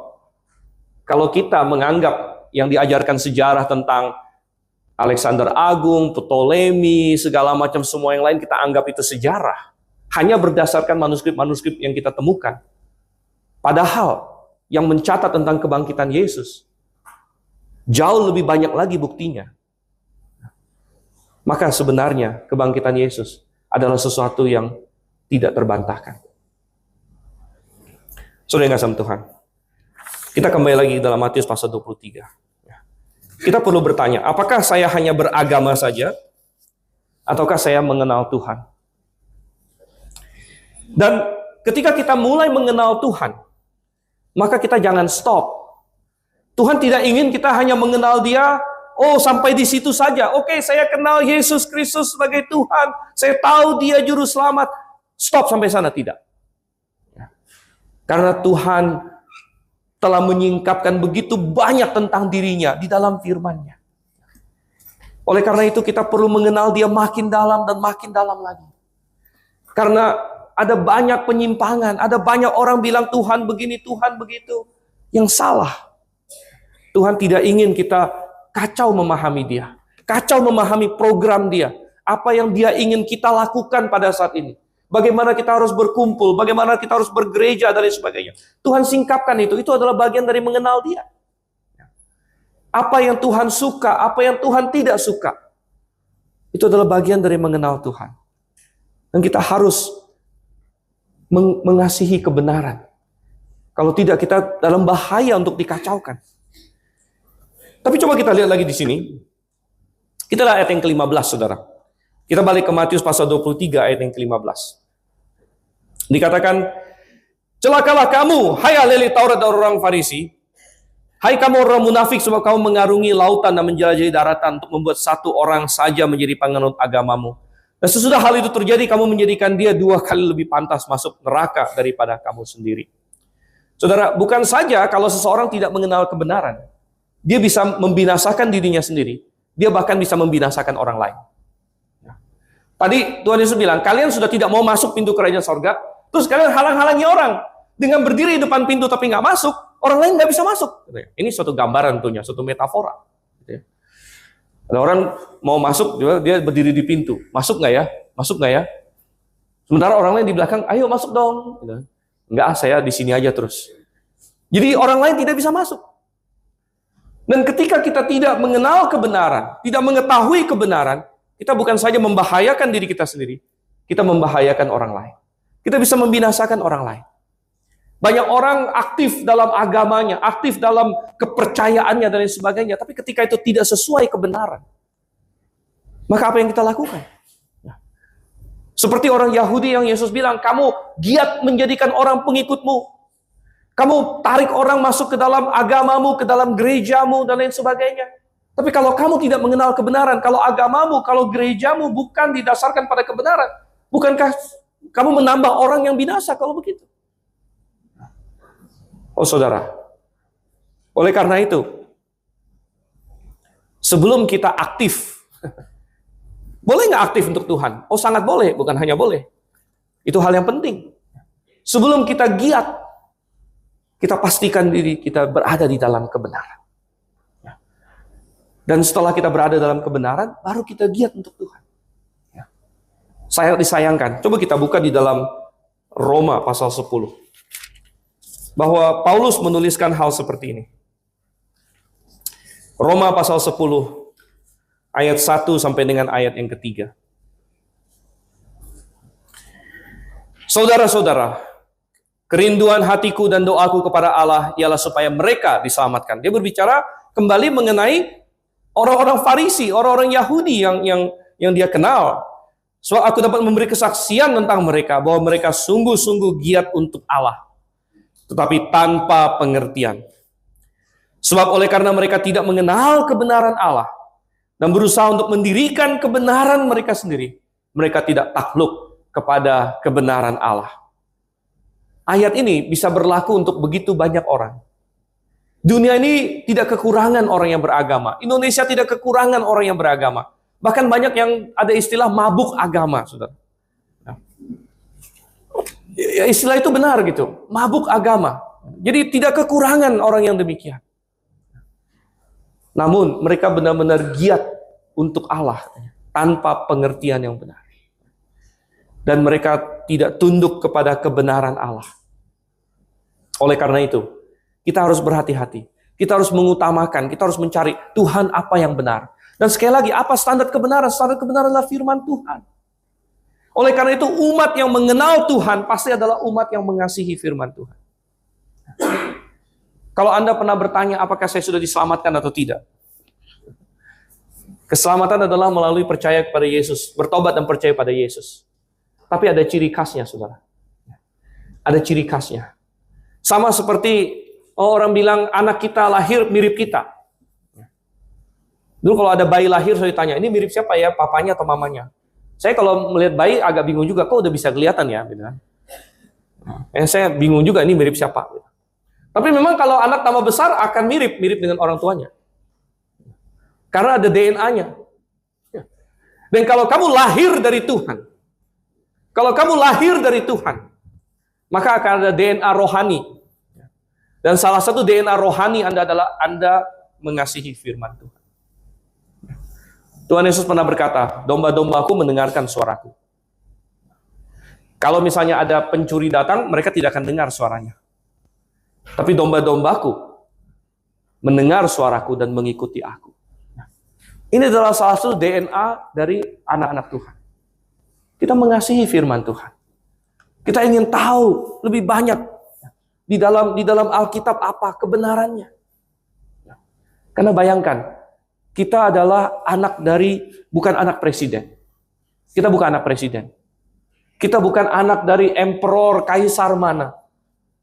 Speaker 1: kalau kita menganggap yang diajarkan sejarah tentang Alexander Agung, Ptolemy, segala macam semua yang lain kita anggap itu sejarah, hanya berdasarkan manuskrip-manuskrip yang kita temukan. Padahal yang mencatat tentang kebangkitan Yesus jauh lebih banyak lagi buktinya. Maka sebenarnya kebangkitan Yesus adalah sesuatu yang tidak terbantahkan. Saudara yang kasih Tuhan, kita kembali lagi dalam Matius pasal 23. Kita perlu bertanya, apakah saya hanya beragama saja? Ataukah saya mengenal Tuhan? Dan ketika kita mulai mengenal Tuhan, maka kita jangan stop. Tuhan tidak ingin kita hanya mengenal Dia, oh sampai di situ saja. Oke, saya kenal Yesus Kristus sebagai Tuhan. Saya tahu Dia juru selamat. Stop sampai sana, tidak. Karena Tuhan telah menyingkapkan begitu banyak tentang dirinya di dalam firman-Nya. Oleh karena itu kita perlu mengenal Dia makin dalam dan makin dalam lagi. Karena ada banyak penyimpangan, ada banyak orang bilang Tuhan begini, Tuhan begitu. Yang salah. Tuhan tidak ingin kita kacau memahami Dia. Kacau memahami program Dia. Apa yang Dia ingin kita lakukan pada saat ini. Bagaimana kita harus berkumpul, bagaimana kita harus bergereja, dan lain sebagainya. Tuhan singkapkan itu adalah bagian dari mengenal Dia. Apa yang Tuhan suka, apa yang Tuhan tidak suka. Itu adalah bagian dari mengenal Tuhan. Dan kita harus mengasihi kebenaran. Kalau tidak, kita dalam bahaya untuk dikacaukan. Tapi coba kita lihat lagi di sini. Kita lihat ayat yang ke-15, saudara. Kita balik ke Matius pasal 23 ayat yang ke-15. Dikatakan, celakalah kamu, hai ahli Taurat dan orang Farisi. Hai kamu orang munafik, sebab kamu mengarungi lautan dan menjelajahi daratan untuk membuat satu orang saja menjadi penganut agamamu. Dan sesudah hal itu terjadi, kamu menjadikan dia 2 kali lebih pantas masuk neraka daripada kamu sendiri. Saudara, bukan saja kalau seseorang tidak mengenal kebenaran, dia bisa membinasakan dirinya sendiri. Dia bahkan bisa membinasakan orang lain. Tadi Tuhan Yesus bilang, kalian sudah tidak mau masuk pintu kerajaan sorga, terus kalian halang-halangi orang. Dengan berdiri di depan pintu tapi nggak masuk, orang lain nggak bisa masuk. Ini suatu gambaran tentunya, suatu metafora. Ada orang mau masuk, dia berdiri di pintu. Masuk nggak ya? Masuk nggak ya? Sementara orang lain di belakang, ayo masuk dong. Enggak, saya di sini aja terus. Jadi orang lain tidak bisa masuk. Dan ketika kita tidak mengenal kebenaran, tidak mengetahui kebenaran, kita bukan saja membahayakan diri kita sendiri, kita membahayakan orang lain. Kita bisa membinasakan orang lain. Banyak orang aktif dalam agamanya, aktif dalam kepercayaannya dan lain sebagainya, tapi ketika itu tidak sesuai kebenaran, maka apa yang kita lakukan? Seperti orang Yahudi yang Yesus bilang, kamu giat menjadikan orang pengikutmu. Kamu tarik orang masuk ke dalam agamamu, ke dalam gerejamu, dan lain sebagainya. Tapi kalau kamu tidak mengenal kebenaran, kalau agamamu, kalau gerejamu bukan didasarkan pada kebenaran, bukankah kamu menambah orang yang binasa kalau begitu? Oh saudara, oleh karena itu, sebelum kita aktif, boleh nggak aktif untuk Tuhan? Oh sangat boleh, bukan hanya boleh. Itu hal yang penting. Sebelum kita giat, kita pastikan diri kita berada di dalam kebenaran. Dan setelah kita berada dalam kebenaran, baru kita giat untuk Tuhan. Saya disayangkan. Coba kita buka di dalam Roma pasal 10. Bahwa Paulus menuliskan hal seperti ini. Roma pasal 10 ayat 1 sampai dengan ayat yang ketiga. Saudara-saudara, kerinduan hatiku dan doaku kepada Allah ialah supaya mereka diselamatkan. Dia berbicara kembali mengenai orang-orang Farisi, orang-orang Yahudi yang dia kenal. So aku dapat memberi kesaksian tentang mereka bahwa mereka sungguh-sungguh giat untuk Allah, tetapi tanpa pengertian. Sebab oleh karena mereka tidak mengenal kebenaran Allah dan berusaha untuk mendirikan kebenaran mereka sendiri, mereka tidak takluk kepada kebenaran Allah. Ayat ini bisa berlaku untuk begitu banyak orang. Dunia ini tidak kekurangan orang yang beragama. Indonesia tidak kekurangan orang yang beragama. Bahkan banyak yang ada istilah mabuk agama, saudara. Ya, istilah itu benar gitu, mabuk agama. Jadi tidak kekurangan orang yang demikian. Namun mereka benar-benar giat untuk Allah tanpa pengertian yang benar. Dan mereka tidak tunduk kepada kebenaran Allah. Oleh karena itu, kita harus berhati-hati. Kita harus mengutamakan, kita harus mencari Tuhan apa yang benar. Dan sekali lagi, apa standar kebenaran? Standar kebenaran adalah firman Tuhan. Oleh karena itu, umat yang mengenal Tuhan pasti adalah umat yang mengasihi firman Tuhan. Kalau Anda pernah bertanya, apakah saya sudah diselamatkan atau tidak? Keselamatan adalah melalui percaya kepada Yesus, bertobat dan percaya pada Yesus. Tapi ada ciri khasnya, saudara. Ada ciri khasnya. Sama seperti orang bilang anak kita lahir mirip kita. Dulu kalau ada bayi lahir, saya tanya, ini mirip siapa ya, papanya atau mamanya? Saya kalau melihat bayi agak bingung juga, kok udah bisa kelihatan ya? Gitu kan? Saya bingung juga, ini mirip siapa? Tapi memang kalau anak tambah besar akan mirip dengan orang tuanya. Karena ada DNA-nya. Dan kalau kamu lahir dari Tuhan, maka akan ada DNA rohani. Dan salah satu DNA rohani Anda adalah Anda mengasihi firman Tuhan. Tuhan Yesus pernah berkata, domba-dombaku mendengarkan suaraku. Kalau misalnya ada pencuri datang, mereka tidak akan dengar suaranya. Tapi domba-dombaku mendengar suaraku dan mengikuti aku. Ini adalah salah satu DNA dari anak-anak Tuhan. Kita mengasihi firman Tuhan. Kita ingin tahu lebih banyak di dalam Alkitab apa kebenarannya. Karena bayangkan, kita adalah bukan anak presiden. Kita bukan anak presiden. Kita bukan anak dari emperor, kaisar mana.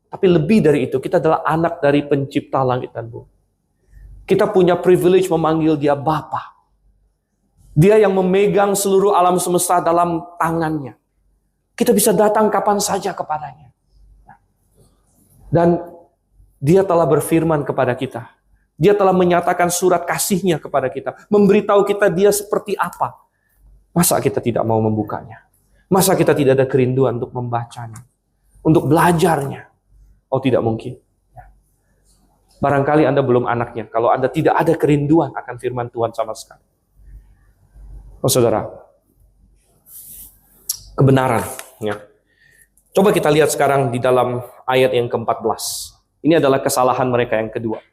Speaker 1: Tapi lebih dari itu, kita adalah anak dari pencipta langit dan bumi. Kita punya privilege memanggil dia Bapa. Dia yang memegang seluruh alam semesta dalam tangannya. Kita bisa datang kapan saja kepadanya. Dan dia telah berfirman kepada kita. Dia telah menyatakan surat kasih-Nya kepada kita. Memberitahu kita dia seperti apa. Masa kita tidak mau membukanya? Masa kita tidak ada kerinduan untuk membacanya? Untuk belajarnya? Oh, tidak mungkin. Barangkali Anda belum anaknya. Kalau Anda tidak ada kerinduan akan firman Tuhan sama sekali. Oh, saudara. Kebenaran. Ya. Coba kita lihat sekarang di dalam ayat yang ke-14. Ini adalah kesalahan mereka yang kedua.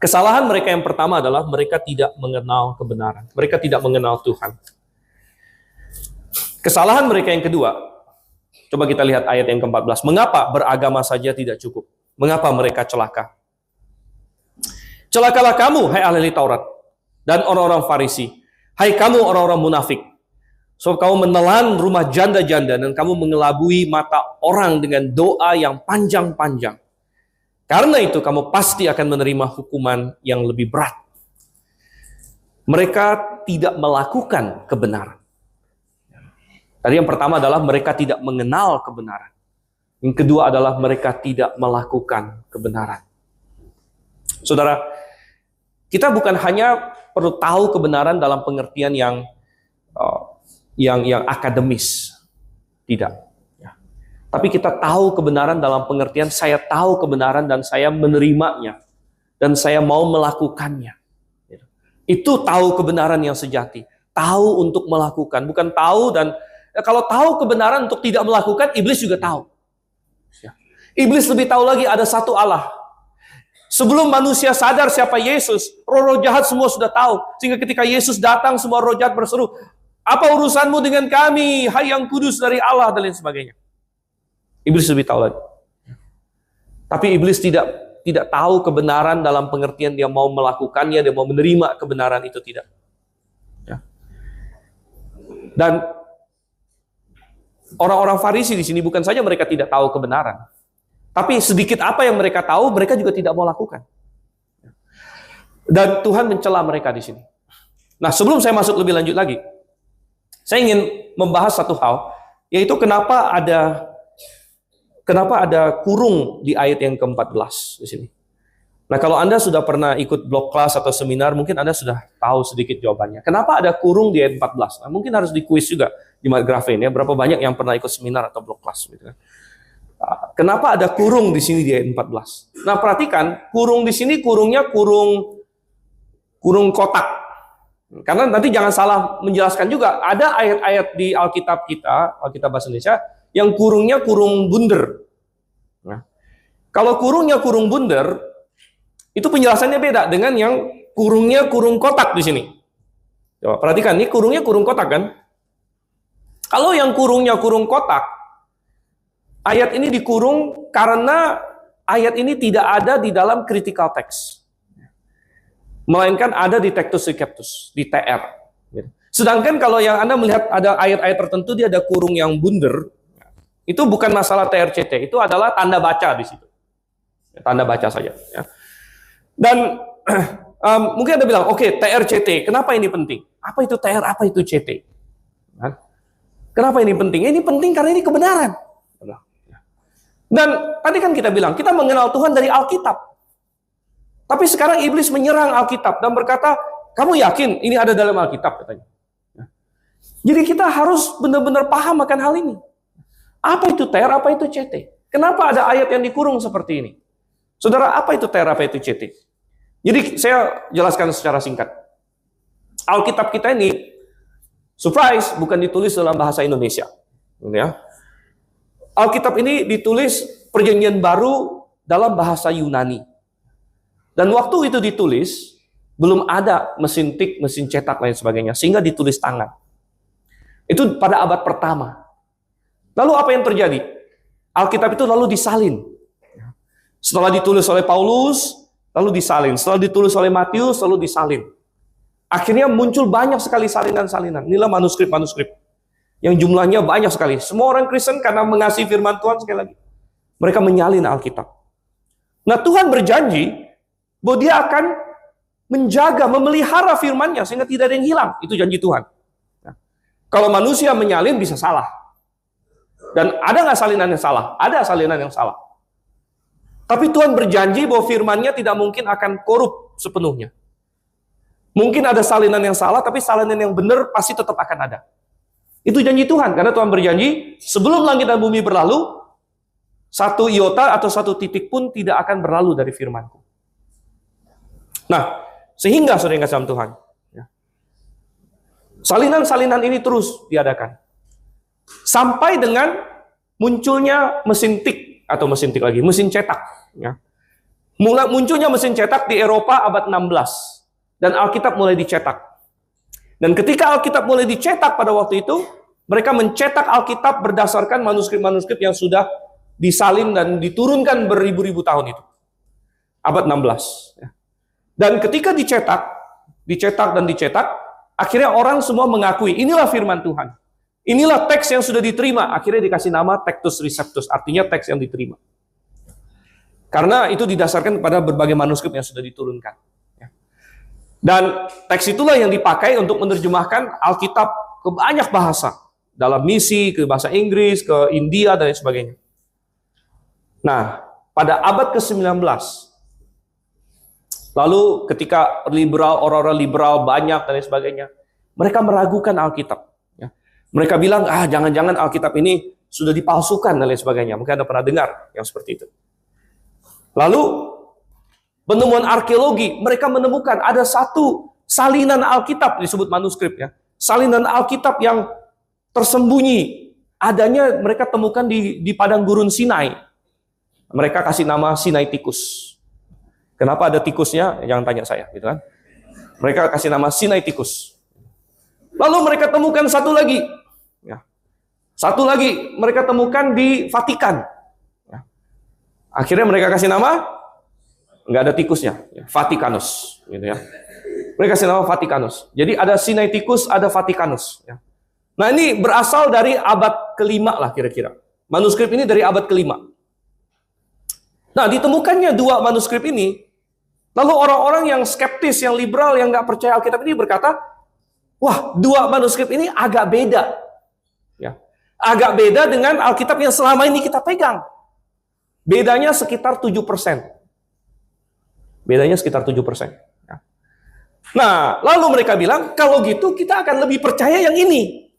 Speaker 1: Kesalahan mereka yang pertama adalah mereka tidak mengenal kebenaran. Mereka tidak mengenal Tuhan. Kesalahan mereka yang kedua, coba kita lihat ayat yang ke-14. Mengapa beragama saja tidak cukup? Mengapa mereka celaka? Celakalah kamu, hai ahli Taurat, dan orang-orang Farisi. Hai kamu orang-orang munafik. Sebab kamu menelan rumah janda-janda dan kamu mengelabui mata orang dengan doa yang panjang-panjang. Karena itu kamu pasti akan menerima hukuman yang lebih berat. Mereka tidak melakukan kebenaran. Tadi yang pertama adalah mereka tidak mengenal kebenaran. Yang kedua adalah mereka tidak melakukan kebenaran. Saudara, kita bukan hanya perlu tahu kebenaran dalam pengertian yang akademis. Tidak. Tapi kita tahu kebenaran dalam pengertian saya tahu kebenaran dan saya menerimanya. Dan saya mau melakukannya. Itu tahu kebenaran yang sejati. Tahu untuk melakukan. Bukan tahu dan kalau tahu kebenaran untuk tidak melakukan, iblis juga tahu. Iblis lebih tahu lagi ada satu Allah. Sebelum manusia sadar siapa Yesus, roh-roh jahat semua sudah tahu. Sehingga ketika Yesus datang, semua roh jahat berseru, Apa urusanmu dengan kami, hai yang kudus dari Allah, dan lain sebagainya. Iblis lebih tahu lagi. Tapi iblis tidak tahu kebenaran dalam pengertian dia mau melakukannya, dia mau menerima kebenaran itu, tidak. Ya. Dan orang-orang Farisi di sini bukan saja mereka tidak tahu kebenaran, tapi sedikit apa yang mereka tahu, mereka juga tidak mau lakukan. Dan Tuhan mencela mereka di sini. Nah, sebelum saya masuk lebih lanjut lagi, saya ingin membahas satu hal, yaitu kenapa ada kurung di ayat yang ke-14 di sini. Nah, kalau Anda sudah pernah ikut blog kelas atau seminar, mungkin Anda sudah tahu sedikit jawabannya. Kenapa ada kurung di ayat 14? Nah, mungkin harus di-quiz juga di Grafin ya, berapa banyak yang pernah ikut seminar atau blog kelas gitu kan. Kenapa ada kurung di sini di ayat 14? Nah, perhatikan, kurung di sini kurungnya kurung kotak. Karena nanti jangan salah menjelaskan juga, ada ayat-ayat di Alkitab kita, Alkitab Bahasa Indonesia, yang kurungnya kurung bunder. Nah, kalau kurungnya kurung bunder, itu penjelasannya beda dengan yang kurungnya kurung kotak di sini. Coba perhatikan, ini kurungnya kurung kotak kan? Kalau yang kurungnya kurung kotak, ayat ini dikurung karena ayat ini tidak ada di dalam critical text. Melainkan ada di Tectus Receptus, di TR. Sedangkan kalau yang Anda melihat ada ayat-ayat tertentu, dia ada kurung yang bunder, itu bukan masalah TRCT, itu adalah tanda baca di situ. Tanda baca saja. Ya. Dan mungkin Anda bilang, oke, TRCT, kenapa ini penting? Apa itu TR, apa itu CT? Kenapa ini penting? Ini penting karena ini kebenaran. Dan tadi kan kita bilang, kita mengenal Tuhan dari Alkitab. Tapi sekarang iblis menyerang Alkitab dan berkata, kamu yakin ini ada dalam Alkitab? Katanya. Jadi kita harus benar-benar paham akan hal ini. Apa itu TR, apa itu CT? Kenapa ada ayat yang dikurung seperti ini? Saudara, apa itu TR, apa itu CT? Jadi saya jelaskan secara singkat. Alkitab kita ini, surprise, bukan ditulis dalam bahasa Indonesia. Ya. Alkitab ini ditulis Perjanjian Baru dalam bahasa Yunani. Dan waktu itu ditulis, belum ada mesin tik, mesin cetak, lain sebagainya. Sehingga ditulis tangan. Itu pada abad pertama. Lalu apa yang terjadi? Alkitab itu lalu disalin. Setelah ditulis oleh Paulus, lalu disalin. Setelah ditulis oleh Matius, lalu disalin. Akhirnya muncul banyak sekali salinan-salinan. Inilah manuskrip-manuskrip. Yang jumlahnya banyak sekali. Semua orang Kristen karena mengasihi firman Tuhan sekali lagi. Mereka menyalin Alkitab. Nah, Tuhan berjanji bahwa dia akan menjaga, memelihara firman-Nya sehingga tidak ada yang hilang. Itu janji Tuhan. Nah, kalau manusia menyalin bisa salah. Dan ada nggak salinan yang salah? Ada salinan yang salah. Tapi Tuhan berjanji bahwa firman-Nya tidak mungkin akan korup sepenuhnya. Mungkin ada salinan yang salah, tapi salinan yang benar pasti tetap akan ada. Itu janji Tuhan, karena Tuhan berjanji sebelum langit dan bumi berlalu, satu iota atau satu titik pun tidak akan berlalu dari firman-Ku. Nah, sehingga saudara yang kasih dalam Tuhan, salinan-salinan ini terus diadakan. Sampai dengan munculnya mesin tik, atau mesin tik lagi, mesin cetak. Ya. Munculnya mesin cetak di Eropa abad 16. Dan Alkitab mulai dicetak. Dan ketika Alkitab mulai dicetak pada waktu itu, mereka mencetak Alkitab berdasarkan manuskrip-manuskrip yang sudah disalin dan diturunkan beribu-ribu tahun itu. Abad 16. Ya. Dan ketika dicetak, akhirnya orang semua mengakui, inilah firman Tuhan. Inilah teks yang sudah diterima. Akhirnya dikasih nama Tectus Receptus, artinya teks yang diterima. Karena itu didasarkan kepada berbagai manuskrip yang sudah diturunkan. Dan teks itulah yang dipakai untuk menerjemahkan Alkitab ke banyak bahasa. Dalam misi, ke bahasa Inggris, ke India, dan lain sebagainya. Nah, pada abad ke-19, lalu ketika orang-orang liberal banyak dan lain sebagainya, mereka meragukan Alkitab. Ya. Mereka bilang, jangan-jangan Alkitab ini sudah dipalsukan dan lain sebagainya. Mungkin Anda pernah dengar yang seperti itu. Lalu, penemuan arkeologi, mereka menemukan ada satu salinan Alkitab disebut manuskrip ya. Salinan Alkitab yang tersembunyi. Adanya mereka temukan di padang gurun Sinai. Mereka kasih nama Sinaiticus. Kenapa ada tikusnya? Jangan tanya saya, gitu kan. Mereka kasih nama Sinaiticus. Lalu mereka temukan satu lagi. Ya. Satu lagi mereka temukan di Vatikan. Ya. Akhirnya mereka kasih nama, nggak ada tikusnya, ya, Vaticanus. Gitu ya. Mereka kasih nama Vaticanus. Jadi ada Sinaiticus, ada Vaticanus. Ya. Nah ini berasal dari abad kelima lah kira-kira. Manuskrip ini dari abad kelima. Nah ditemukannya dua manuskrip ini. Lalu orang-orang yang skeptis, yang liberal, yang nggak percaya Alkitab ini berkata, wah, dua manuskrip ini agak beda. Ya. Agak beda dengan Alkitab yang selama ini kita pegang. Bedanya sekitar 7%. Bedanya sekitar 7%. Ya. Nah, lalu mereka bilang, kalau gitu kita akan lebih percaya yang ini.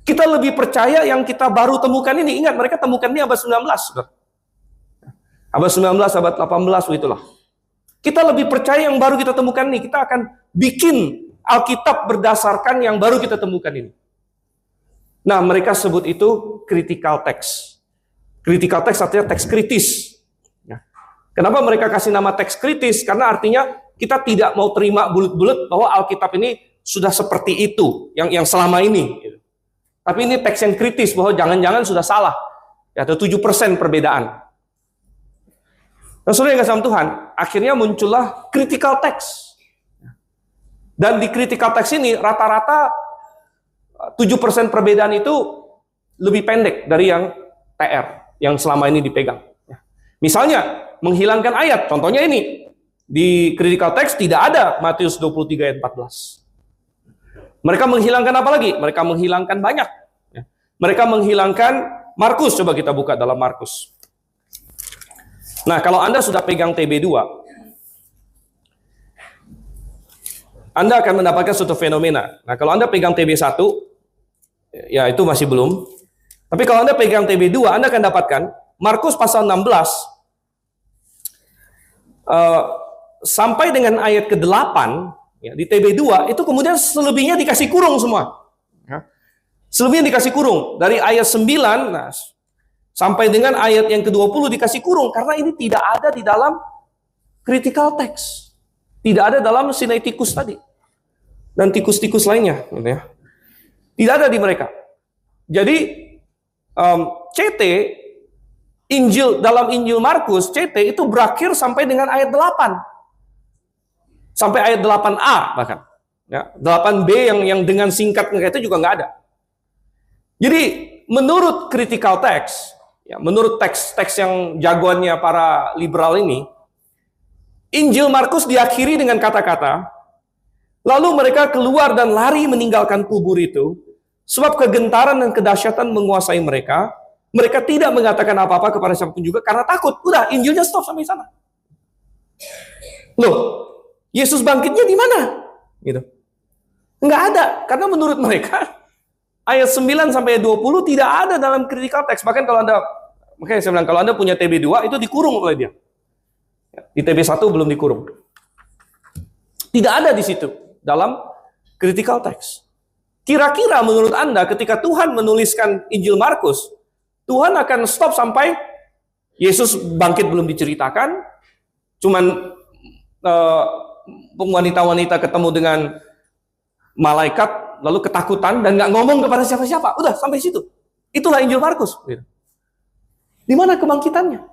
Speaker 1: Kita lebih percaya yang kita baru temukan ini. Ingat, mereka temukan ini abad 19. Abad 19, abad 18, itulah. Kita lebih percaya yang baru kita temukan ini. Kita akan bikin Alkitab berdasarkan yang baru kita temukan ini. Nah, mereka sebut itu critical text. Critical text artinya teks kritis. Kenapa mereka kasih nama teks kritis? Karena artinya kita tidak mau terima bulut-bulut bahwa Alkitab ini sudah seperti itu, yang selama ini. Tapi ini teks yang kritis, bahwa jangan-jangan sudah salah. Ya, ada 7% perbedaan. Nah, saudara yang kasih sama Tuhan, akhirnya muncullah critical text. Dan di critical text ini, rata-rata 7% perbedaan itu lebih pendek dari yang TR, yang selama ini dipegang. Misalnya, menghilangkan ayat. Contohnya ini, di critical text tidak ada Matius 23 ayat 14. Mereka menghilangkan apa lagi? Mereka menghilangkan banyak. Mereka menghilangkan Markus. Coba kita buka dalam Markus. Nah, kalau Anda sudah pegang TB2, Anda akan mendapatkan suatu fenomena. Nah, kalau Anda pegang TB1, ya itu masih belum. Tapi kalau Anda pegang TB2, Anda akan dapatkan Markus pasal 16, sampai dengan ayat ke-8, ya, di TB2 itu kemudian selebihnya dikasih kurung semua. Ya. Selebihnya dikasih kurung. Dari ayat 9 sampai dengan ayat yang ke-20 dikasih kurung. Karena ini tidak ada di dalam critical text. Tidak ada dalam Sinaiticus tadi. Dan tikus-tikus lainnya. Gitu ya. Tidak ada di mereka. Jadi CT, dalam Injil Markus, CT itu berakhir sampai dengan ayat 8. Sampai ayat 8a bahkan. Ya, 8b yang dengan singkatnya itu juga nggak ada. Jadi menurut critical text, ya, menurut teks-teks yang jagoannya para liberal ini, Injil Markus diakhiri dengan kata-kata, lalu mereka keluar dan lari meninggalkan kubur itu, sebab kegentaran dan kedahsyatan menguasai mereka. Mereka tidak mengatakan apa-apa kepada siapapun juga karena takut. Udah, Injilnya stop sampai sana. Loh, Yesus bangkitnya di mana? Gitu. Enggak ada, karena menurut mereka ayat 9 sampai 20 tidak ada dalam critical text. Bahkan kalau Anda, makanya saya bilang kalau Anda punya TB2 itu dikurung oleh dia. Di TB1 belum dikurung. Tidak ada di situ dalam critical text. Kira-kira menurut Anda ketika Tuhan menuliskan Injil Markus, Tuhan akan stop sampai Yesus bangkit belum diceritakan, cuman wanita-wanita ketemu dengan malaikat, lalu ketakutan, dan nggak ngomong kepada siapa-siapa. Udah, sampai situ. Itulah Injil Markus. Di mana kebangkitannya?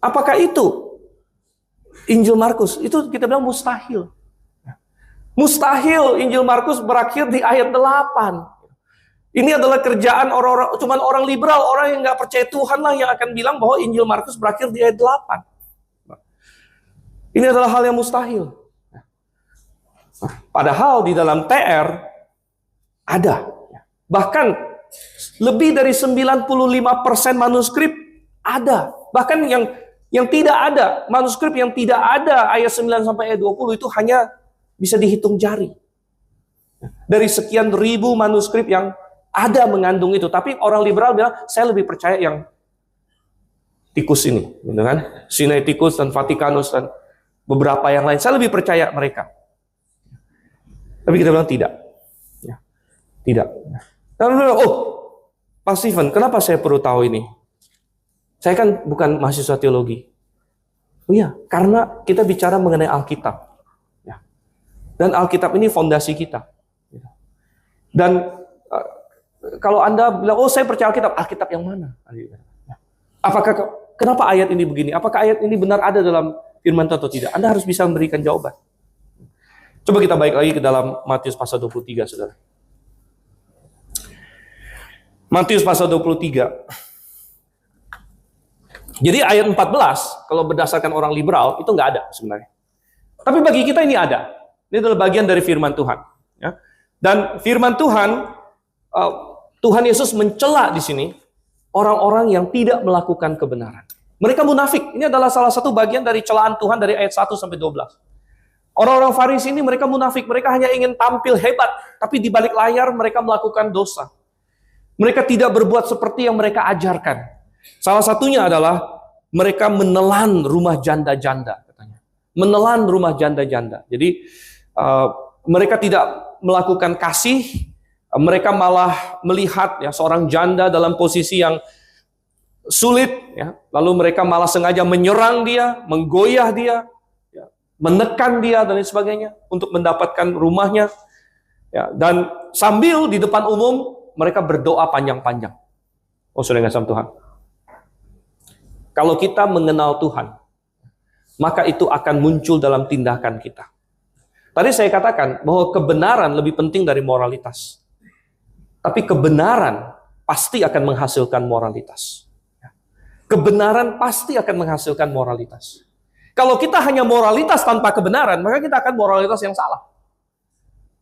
Speaker 1: Apakah itu Injil Markus? Itu kita bilang mustahil. Mustahil Injil Markus berakhir di ayat 8. Ini adalah kerjaan orang-orang, cuman orang liberal, orang yang nggak percaya Tuhan lah yang akan bilang bahwa Injil Markus berakhir di ayat 8. Ini adalah hal yang mustahil. Padahal di dalam TR ada. Bahkan lebih dari 95% manuskrip ada. Bahkan yang tidak ada, manuskrip yang tidak ada ayat 9 sampai ayat 20 itu hanya bisa dihitung jari. Dari sekian ribu manuskrip yang ada mengandung itu. Tapi orang liberal bilang, saya lebih percaya yang tikus ini. Gitu kan? Sinaiticus dan Vaticanus dan beberapa yang lain. Saya lebih percaya mereka. Tapi kita bilang tidak. Ya, tidak. Dan bilang, oh, Pak Stephen, kenapa saya perlu tahu ini? Saya kan bukan mahasiswa teologi. Oh iya, karena kita bicara mengenai Alkitab. Ya. Dan Alkitab ini fondasi kita. Dan kalau Anda bilang, oh saya percaya Alkitab, Alkitab yang mana? Kenapa ayat ini begini? Apakah ayat ini benar ada dalam firman Tuhan atau tidak? Anda harus bisa memberikan jawaban. Coba kita balik lagi ke dalam Matius pasal 23, saudara. Matius pasal 23. Jadi ayat 14, kalau berdasarkan orang liberal, itu nggak ada sebenarnya. Tapi bagi kita ini ada. Ini adalah bagian dari firman Tuhan. Ya. Dan firman Tuhan, Tuhan Yesus mencela di sini orang-orang yang tidak melakukan kebenaran. Mereka munafik. Ini adalah salah satu bagian dari celaan Tuhan dari ayat 1 sampai 12. Orang-orang Farisi ini mereka munafik. Mereka hanya ingin tampil hebat. Tapi di balik layar mereka melakukan dosa. Mereka tidak berbuat seperti yang mereka ajarkan. Salah satunya adalah mereka menelan rumah janda-janda, katanya. Menelan rumah janda-janda. Jadi mereka tidak melakukan kasih, mereka malah melihat ya seorang janda dalam posisi yang sulit, ya. Lalu mereka malah sengaja menyerang dia, menggoyah dia, ya, menekan dia dan lain sebagainya untuk mendapatkan rumahnya. Ya, dan sambil di depan umum mereka berdoa panjang-panjang. Oh, saudara yang kasih Tuhan. Kalau kita mengenal Tuhan, maka itu akan muncul dalam tindakan kita. Tadi saya katakan bahwa kebenaran lebih penting dari moralitas. Tapi kebenaran pasti akan menghasilkan moralitas. Kebenaran pasti akan menghasilkan moralitas. Kalau kita hanya moralitas tanpa kebenaran, maka kita akan moralitas yang salah.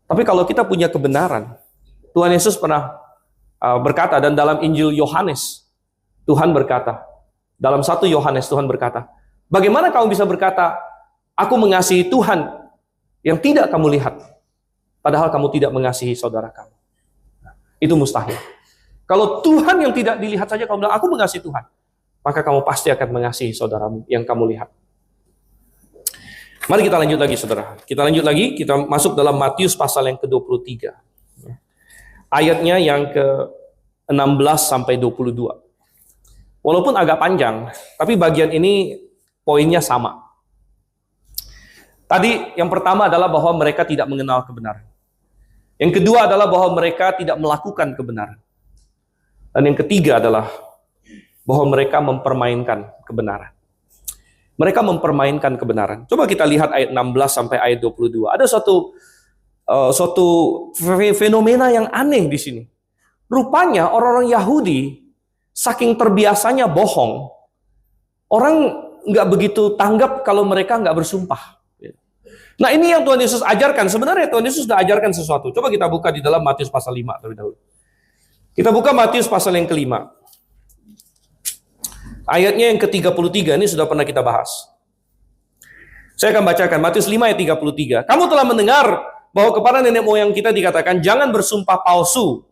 Speaker 1: Tapi kalau kita punya kebenaran, Tuhan Yesus pernah berkata, dan dalam Injil Yohanes, Tuhan berkata, dalam 1 Yohanes Tuhan berkata, bagaimana kamu bisa berkata, aku mengasihi Tuhan yang tidak kamu lihat, padahal kamu tidak mengasihi saudara kamu. Itu mustahil. Kalau Tuhan yang tidak dilihat saja kamu bilang, aku mengasihi Tuhan, maka kamu pasti akan mengasihi saudaramu yang kamu lihat. Mari kita lanjut lagi, saudara. Kita lanjut lagi, kita masuk dalam Matius pasal yang ke-23. Ayatnya yang ke-16 sampai 22. Walaupun agak panjang, tapi bagian ini poinnya sama. Tadi yang pertama adalah bahwa mereka tidak mengenal kebenaran. Yang kedua adalah bahwa mereka tidak melakukan kebenaran. Dan yang ketiga adalah bahwa mereka mempermainkan kebenaran. Mereka mempermainkan kebenaran. Coba kita lihat ayat 16 sampai ayat 22. Ada suatu fenomena yang aneh di sini. Rupanya orang-orang Yahudi saking terbiasanya bohong, orang nggak begitu tanggap kalau mereka nggak bersumpah. Nah, ini yang Tuhan Yesus ajarkan. Sebenarnya Tuhan Yesus sudah ajarkan sesuatu. Coba kita buka di dalam Matius pasal 5 terlebih dahulu. Kita buka Matius pasal yang ke-5. Ayatnya yang ke-33, ini sudah pernah kita bahas. Saya akan bacakan Matius 5 ayat 33. Kamu telah mendengar bahwa kepada nenek moyang kita dikatakan, jangan bersumpah palsu,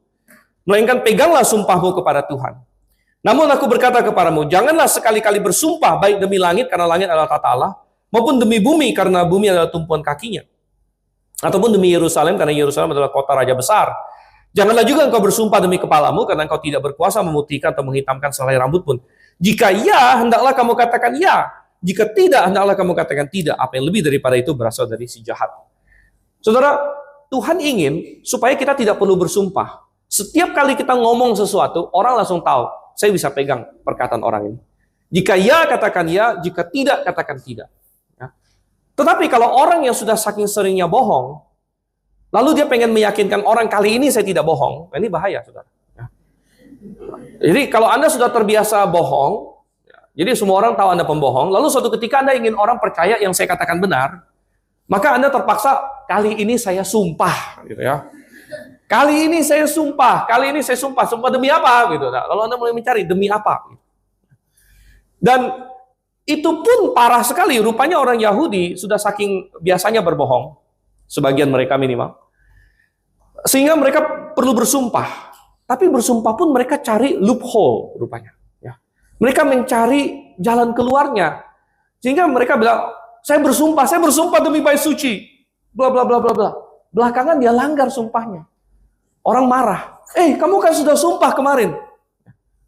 Speaker 1: melainkan peganglah sumpahmu kepada Tuhan. Namun aku berkata kepadamu, janganlah sekali-kali bersumpah baik demi langit karena langit adalah tata Allah, maupun demi bumi karena bumi adalah tumpuan kakinya, ataupun demi Yerusalem karena Yerusalem adalah kota raja besar. Janganlah juga engkau bersumpah demi kepalamu karena engkau tidak berkuasa memutihkan atau menghitamkan selai rambut pun. Jika ya, hendaklah kamu katakan ya. Jika tidak, hendaklah kamu katakan tidak. Apa yang lebih daripada itu berasal dari si jahat. Saudara, Tuhan ingin supaya kita tidak perlu bersumpah. Setiap kali kita ngomong sesuatu, orang langsung tahu, saya bisa pegang perkataan orang ini. Jika ya, katakan ya. Jika tidak, katakan tidak. Ya. Tetapi kalau orang yang sudah saking seringnya bohong, lalu dia pengen meyakinkan orang, kali ini saya tidak bohong, ini bahaya, saudara. Ya. Jadi kalau Anda sudah terbiasa bohong, ya, jadi semua orang tahu Anda pembohong, lalu suatu ketika Anda ingin orang percaya yang saya katakan benar, maka Anda terpaksa, kali ini saya sumpah, gitu ya. Kali ini saya sumpah, sumpah demi apa? Gitu. Nah, lalu Anda mulai mencari, demi apa? Dan itu pun parah sekali, rupanya orang Yahudi sudah saking biasanya berbohong, sebagian mereka minimal, sehingga mereka perlu bersumpah. Tapi bersumpah pun mereka cari loophole rupanya. Ya. Mereka mencari jalan keluarnya. Sehingga mereka bilang, saya bersumpah demi bait suci. Bla bla bla bla bla. Belakangan dia langgar sumpahnya. Orang marah. Kamu kan sudah sumpah kemarin.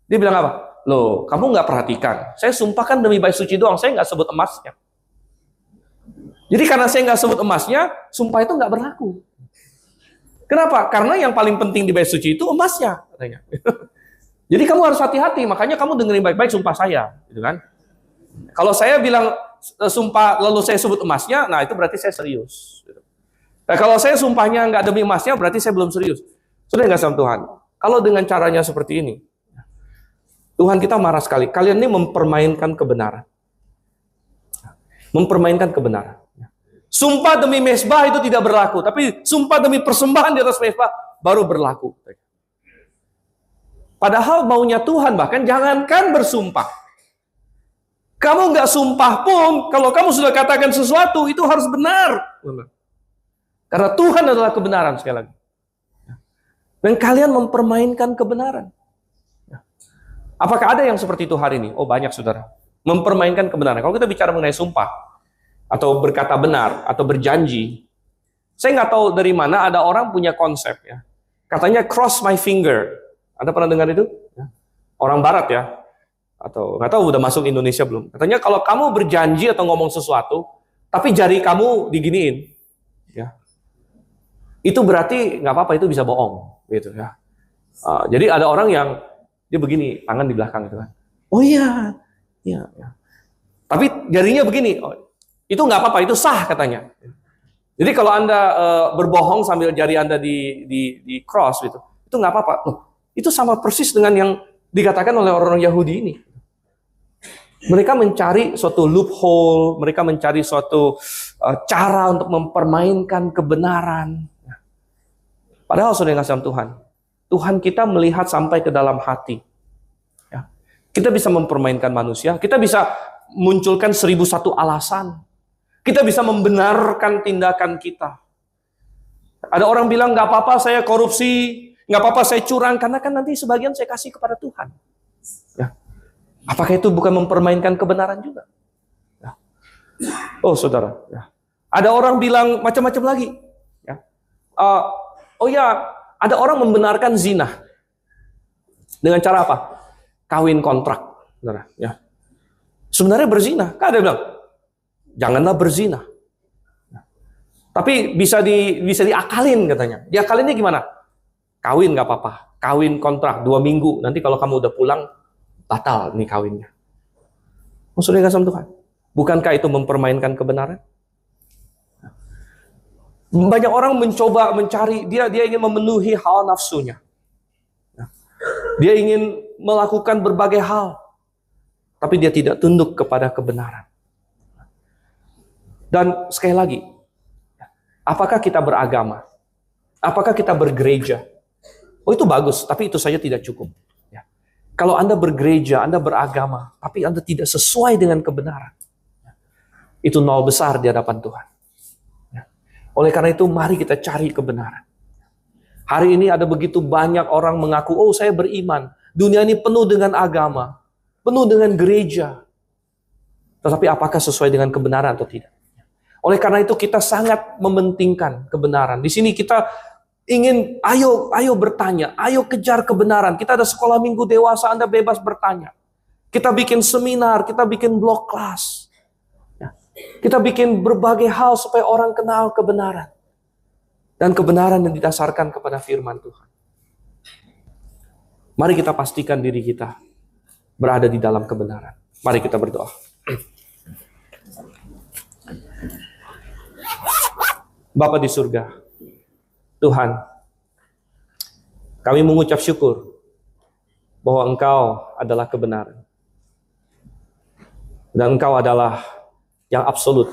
Speaker 1: Dia bilang apa? Loh, kamu nggak perhatikan. Saya sumpahkan demi bait suci doang. Saya nggak sebut emasnya. Jadi karena saya nggak sebut emasnya, sumpah itu nggak berlaku. Kenapa? Karena yang paling penting di bait suci itu emasnya, katanya. Jadi kamu harus hati-hati, makanya kamu dengerin baik-baik sumpah saya, gitu kan? Kalau saya bilang sumpah lalu saya sebut emasnya, nah itu berarti saya serius. Nah, kalau saya sumpahnya nggak demi emasnya, berarti saya belum serius. Sudah nggak sama Tuhan? Kalau dengan caranya seperti ini, Tuhan kita marah sekali. Kalian ini mempermainkan kebenaran. Mempermainkan kebenaran. Sumpah demi mezbah itu tidak berlaku, tapi sumpah demi persembahan di atas mezbah baru berlaku. Padahal maunya Tuhan, bahkan jangankan bersumpah. Kamu nggak sumpah pun, kalau kamu sudah katakan sesuatu, itu harus benar. Karena Tuhan adalah kebenaran, sekali lagi. Dan kalian mempermainkan kebenaran. Apakah ada yang seperti itu hari ini? Oh, banyak, saudara. Mempermainkan kebenaran. Kalau kita bicara mengenai sumpah, atau berkata benar, atau berjanji, saya nggak tahu dari mana ada orang punya konsep, ya. Katanya cross my finger. Anda pernah dengar itu? Orang Barat, ya. Atau nggak tahu udah masuk Indonesia belum. Katanya kalau kamu berjanji atau ngomong sesuatu, tapi jari kamu diginiin, ya, itu berarti nggak apa-apa, itu bisa bohong, gitu ya. Jadi ada orang yang dia begini, tangan di belakang gitu kan. Oh iya, iya. Tapi jarinya begini, itu nggak apa-apa, itu sah katanya. Jadi kalau Anda berbohong sambil jari Anda di cross gitu, itu nggak apa-apa. Itu sama persis dengan yang dikatakan oleh orang-orang Yahudi ini. Mereka mencari suatu loophole, mereka mencari suatu cara untuk mempermainkan kebenaran. Padahal saudara yang kasih Tuhan, Tuhan kita melihat sampai ke dalam hati. Ya. Kita bisa mempermainkan manusia, kita bisa munculkan 1001 alasan. Kita bisa membenarkan tindakan kita. Ada orang bilang, nggak apa-apa saya korupsi, nggak apa-apa saya curang, karena kan nanti sebagian saya kasih kepada Tuhan. Ya. Apakah itu bukan mempermainkan kebenaran juga? Ya. Oh saudara, ya. Ada orang bilang macam-macam lagi. Ya. Oh ya, ada orang membenarkan zina. Dengan cara apa? Kawin kontrak. Saudara, ya. Sebenarnya berzina. Kan ada bilang, janganlah berzina. Tapi bisa diakalin katanya. Diakalinnya gimana? Kawin nggak apa-apa. Kawin kontrak 2 minggu. Nanti kalau kamu udah pulang, batal nih kawinnya. Maksudnya nggak sama Tuhan? Bukankah itu mempermainkan kebenaran? Banyak orang mencoba mencari, dia ingin memenuhi hawa nafsunya. Dia ingin melakukan berbagai hal. Tapi dia tidak tunduk kepada kebenaran. Dan sekali lagi, apakah kita beragama? Apakah kita bergereja? Oh itu bagus, tapi itu saja tidak cukup. Ya. Kalau Anda bergereja, Anda beragama, tapi Anda tidak sesuai dengan kebenaran, itu nol besar di hadapan Tuhan. Ya. Oleh karena itu, mari kita cari kebenaran. Hari ini ada begitu banyak orang mengaku, oh saya beriman. Dunia ini penuh dengan agama, penuh dengan gereja. Tetapi apakah sesuai dengan kebenaran atau tidak? Oleh karena itu kita sangat mementingkan kebenaran. Di sini kita ingin, ayo bertanya, ayo kejar kebenaran. Kita ada sekolah minggu dewasa, Anda bebas bertanya. Kita bikin seminar, kita bikin blog kelas. Ya. Kita bikin berbagai hal supaya orang kenal kebenaran. Dan kebenaran yang didasarkan kepada firman Tuhan. Mari kita pastikan diri kita berada di dalam kebenaran. Mari kita berdoa. Bapa di surga, Tuhan, kami mengucap syukur bahwa Engkau adalah kebenaran. Dan Engkau adalah yang absolut.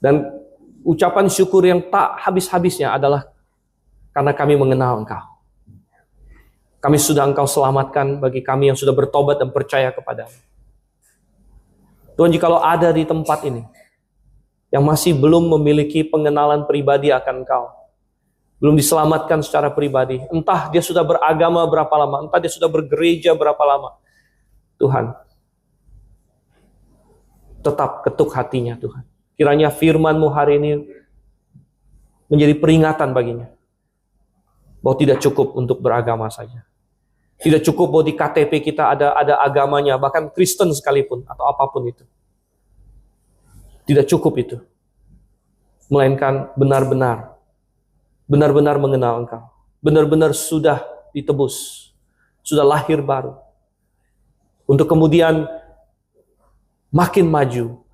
Speaker 1: Dan ucapan syukur yang tak habis-habisnya adalah karena kami mengenal Engkau. Kami sudah Engkau selamatkan bagi kami yang sudah bertobat dan percaya kepada-Mu. Tuhan, jikalau ada di tempat ini yang masih belum memiliki pengenalan pribadi akan Engkau, belum diselamatkan secara pribadi, entah dia sudah beragama berapa lama, entah dia sudah bergereja berapa lama, Tuhan, tetap ketuk hatinya Tuhan. Kiranya firman-Mu hari ini menjadi peringatan baginya, bahwa tidak cukup untuk beragama saja. Tidak cukup bahwa di KTP kita ada agamanya, bahkan Kristen sekalipun, atau apapun itu. Tidak cukup itu. Melainkan benar-benar benar-benar mengenal Engkau, benar-benar sudah ditebus, sudah lahir baru, untuk kemudian makin maju,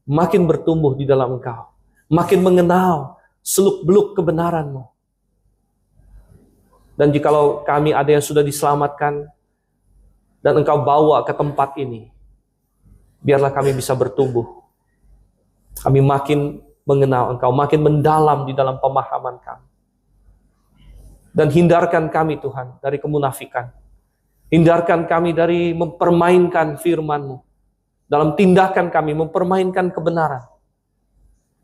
Speaker 1: makin bertumbuh di dalam Engkau, makin mengenal seluk-beluk kebenaran-Mu. Dan jikalau kami ada yang sudah diselamatkan, dan Engkau bawa ke tempat ini, biarlah kami bisa bertumbuh. Kami makin mengenal Engkau, makin mendalam di dalam pemahaman kami. Dan hindarkan kami Tuhan dari kemunafikan. Hindarkan kami dari mempermainkan firman-Mu. Dalam tindakan kami mempermainkan kebenaran.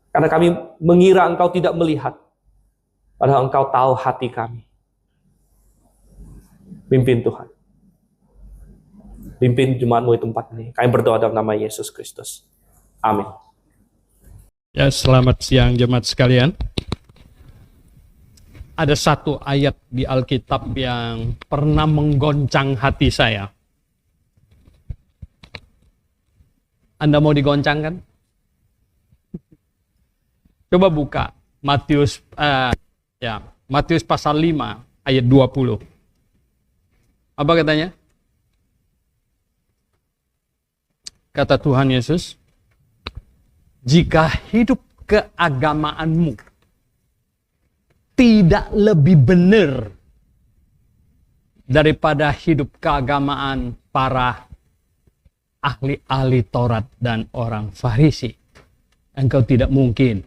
Speaker 1: Karena kami mengira Engkau tidak melihat. Padahal Engkau tahu hati kami. Pimpin Tuhan. Pimpin jemaat-Mu di tempat ini. Kami berdoa dalam nama Yesus Kristus. Amin.
Speaker 2: Ya, selamat siang jemaat sekalian. Ada satu ayat di Alkitab yang pernah menggoncang hati saya. Anda mau digoncang kan? Coba buka Matius Matius pasal 5 ayat 20. Apa katanya? Kata Tuhan Yesus, jika hidup keagamaanmu tidak lebih benar daripada hidup keagamaan para ahli-ahli Taurat dan orang Farisi, engkau tidak mungkin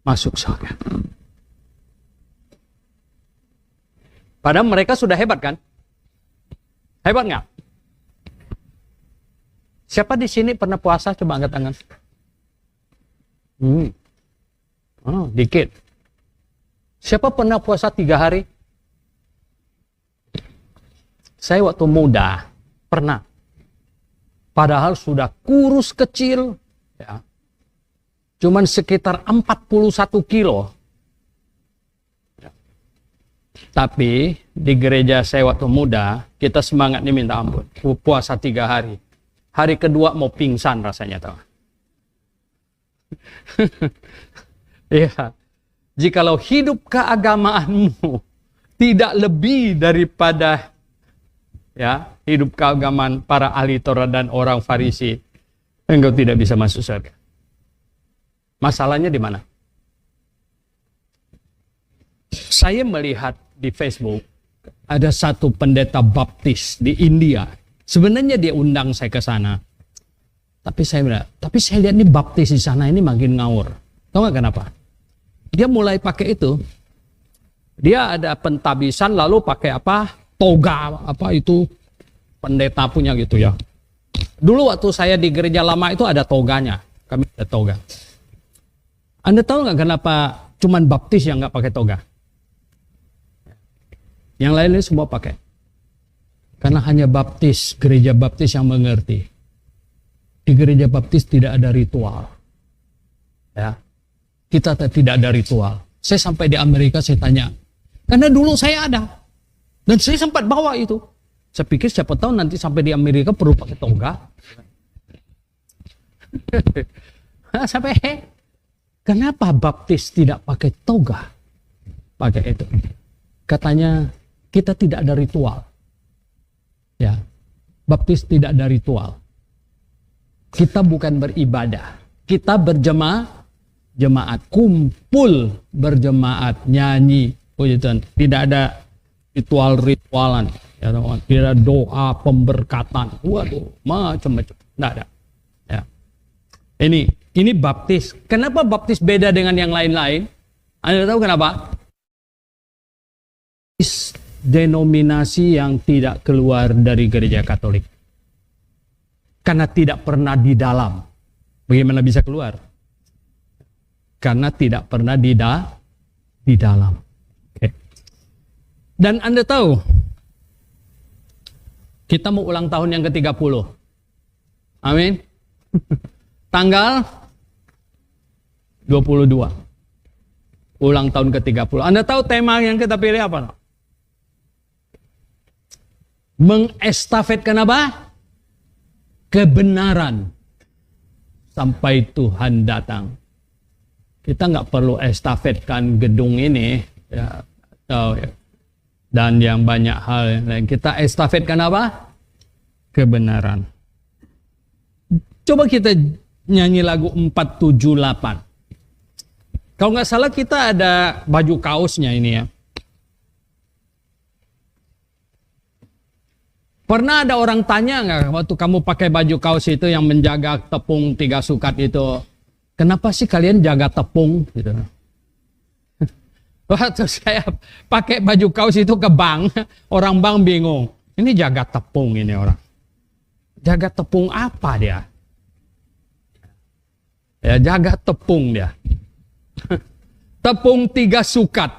Speaker 2: masuk surga. Padahal mereka sudah hebat kan? Hebat nggak? Siapa di sini pernah puasa? Coba angkat tangan. Oh, dikit. Siapa pernah puasa 3 hari? Saya waktu muda pernah. Padahal sudah kurus kecil, ya. Cuman sekitar 41 kilo. Ya. Tapi di gereja saya waktu muda, kita semangat nih minta ampun. Puasa 3 hari. Hari kedua mau pingsan rasanya, tahu. Iya. Jikalau hidup keagamaanmu tidak lebih daripada hidup keagamaan para ahli Taurat dan orang Farisi, engkau tidak bisa masuk surga. Masalahnya di mana? Saya melihat di Facebook ada satu pendeta baptis di India. Sebenarnya dia undang saya ke sana. Tapi saya lihat nih baptis di sana ini makin ngawur. Tahu nggak kenapa? Dia mulai pakai itu. Dia ada pentabisan lalu pakai apa? Toga, apa itu pendeta punya gitu ya. Dulu waktu saya di gereja lama itu ada toganya. Kami ada toga. Anda tahu nggak kenapa cuman baptis yang nggak pakai toga? Yang lainnya semua pakai. Karena hanya baptis, gereja baptis yang mengerti. Di gereja baptis tidak ada ritual. Ya. Kita tidak ada ritual. Saya sampai di Amerika saya tanya. Karena dulu saya ada. Dan saya sempat bawa itu. Saya pikir siapa tahu nanti sampai di Amerika perlu pakai toga. Sampai kenapa baptis tidak pakai toga? Pakai itu. Katanya kita tidak ada ritual. Ya. Baptis tidak ada ritual. Kita bukan beribadah. Kita jemaat kumpul berjemaat nyanyi puji Tuhan, tidak ada ritualan ya, tidak ada doa pemberkatan, waduh macam-macam, tidak ada ya. Ini baptis. Kenapa baptis beda dengan yang lain-lain? Anda tahu kenapa? Denominasi yang tidak keluar dari gereja Katolik karena tidak pernah di dalam. Bagaimana bisa keluar? Karena tidak pernah di dalam. Okay. Dan Anda tahu, kita mau ulang tahun yang ke-30. Amin. Tanggal 22. Ulang tahun ke-30. Anda tahu tema yang kita pilih apa? Mengestafetkan apa? Kebenaran sampai Tuhan datang. Kita nggak perlu estafetkan gedung ini, ya, dan yang banyak hal yang lain. Kita estafetkan apa? Kebenaran. Coba kita nyanyi lagu 478. Kalau nggak salah kita ada baju kaosnya ini ya. Pernah ada orang tanya nggak waktu kamu pakai baju kaos itu yang menjaga tepung 3 sukat itu, kenapa sih kalian jaga tepung? Gitu. Waktu saya pakai baju kaos itu ke bank, orang bank bingung. Ini jaga tepung ini orang. Jaga tepung apa dia? Ya jaga tepung dia. Tepung 3 sukat.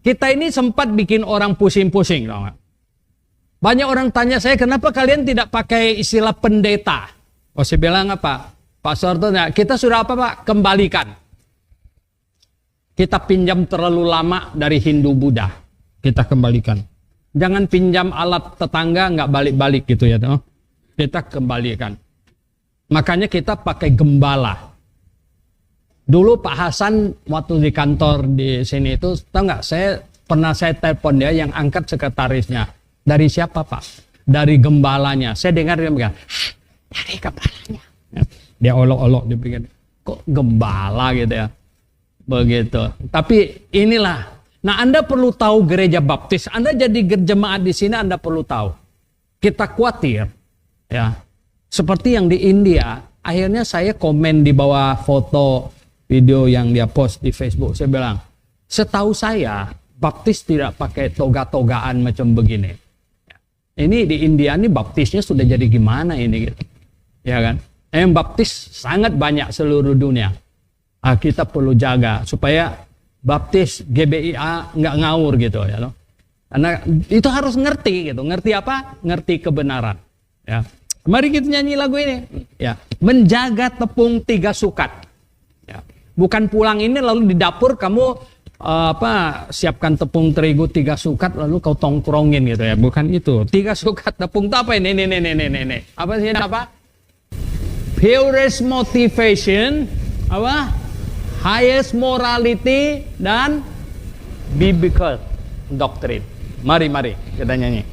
Speaker 2: Kita ini sempat bikin orang pusing-pusing. Banyak orang tanya saya, kenapa kalian tidak pakai istilah pendeta? Oh, saya bilang apa? Pak Soeharto, kita sudah apa Pak? Kembalikan. Kita pinjam terlalu lama dari Hindu Buddha. Kita kembalikan. Jangan pinjam alat tetangga nggak balik-balik gitu ya. Kita kembalikan. Makanya kita pakai gembala. Dulu Pak Hasan waktu di kantor di sini itu, tahu nggak? Saya telepon dia, yang angkat sekretarisnya. Dari siapa Pak? Dari gembalanya. Saya dengar dia bilang, dari gembalanya. Dia olok-olok, dia pikir, kok gembala gitu ya? Begitu. Tapi inilah. Nah, Anda perlu tahu gereja baptis. Anda jadi jemaat di sini, Anda perlu tahu. Kita khawatir, ya. Seperti yang di India, akhirnya saya komen di bawah foto video yang dia post di Facebook. Saya bilang, setahu saya baptis tidak pakai toga-togaan macam begini. Ini di India ini baptisnya sudah jadi gimana ini gitu. Ya kan? Yang baptis sangat banyak seluruh dunia. Kita perlu jaga supaya baptis GBIA nggak ngawur gitu ya loh. Karena itu harus ngerti gitu. Ngerti apa? Ngerti kebenaran. Ya. Mari kita nyanyi lagu ini. Ya, menjaga tepung 3 sukat. Ya. Bukan pulang ini lalu di dapur kamu siapkan tepung terigu 3 sukat lalu kau tongkrongin gitu ya. Bukan itu. 3 sukat tepung itu apa ini? Nih. Apa sih apa? Purest motivation, apa? Highest morality dan biblical doctrine. Mari kita nyanyi.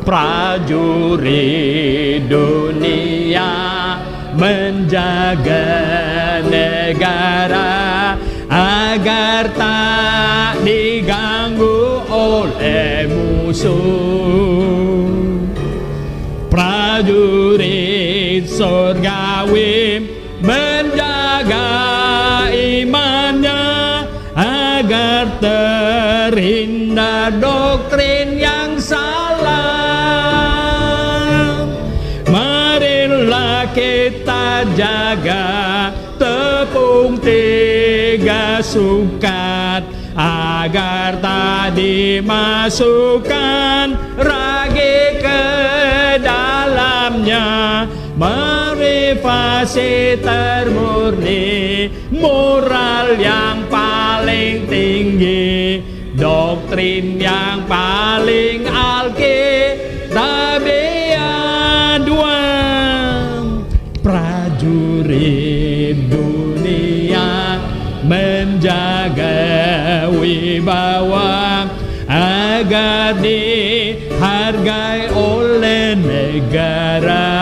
Speaker 2: Prajurit dunia menjaga negara agar tak diganggu oleh musuh. Prajurit surgawi menjaga imannya agar terhindar doktrin yang salah. Marilah kita jaga tepung 3 sukat agar tak dimasukkan ragi ke dalamnya. Motivasi termurni, moral yang paling tinggi, doktrin yang paling alkitabiah. 2 prajurit dunia menjaga wibawa agar dihargai oleh negara.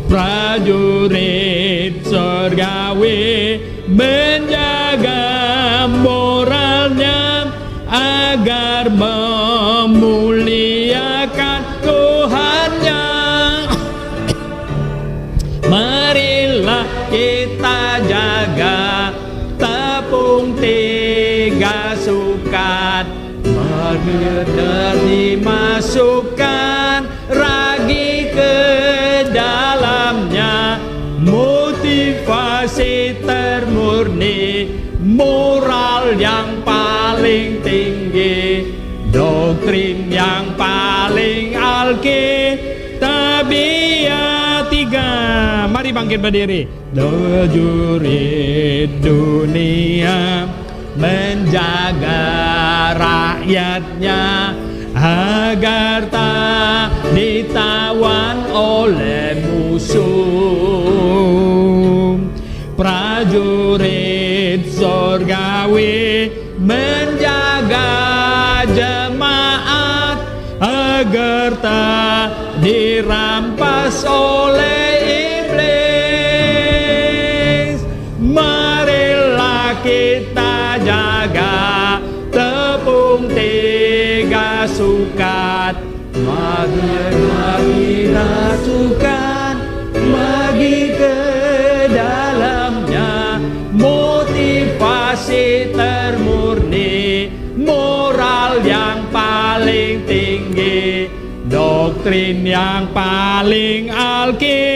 Speaker 2: Prajurit surgawi menjaga moralnya agar memuliakan Tuhannya. Marilah kita jaga tepung 3 sukat, benar dimasukkan ragi ke dalamnya. Motivasi termurni, moral yang paling tinggi, doktrin yang paling alkitabiah. 3 mari bangkit berdiri. Prajurit dunia menjaga rakyatnya agar tak ditawan oleh musuh. Prajurit surgawi menjaga jemaat agar tak dirampas oleh iblis. Marilah kita jaga tepung tiga sukat, mari rasukan bagi ke dalamnya motivasi termurni, moral yang paling tinggi, doktrin yang paling alkitab.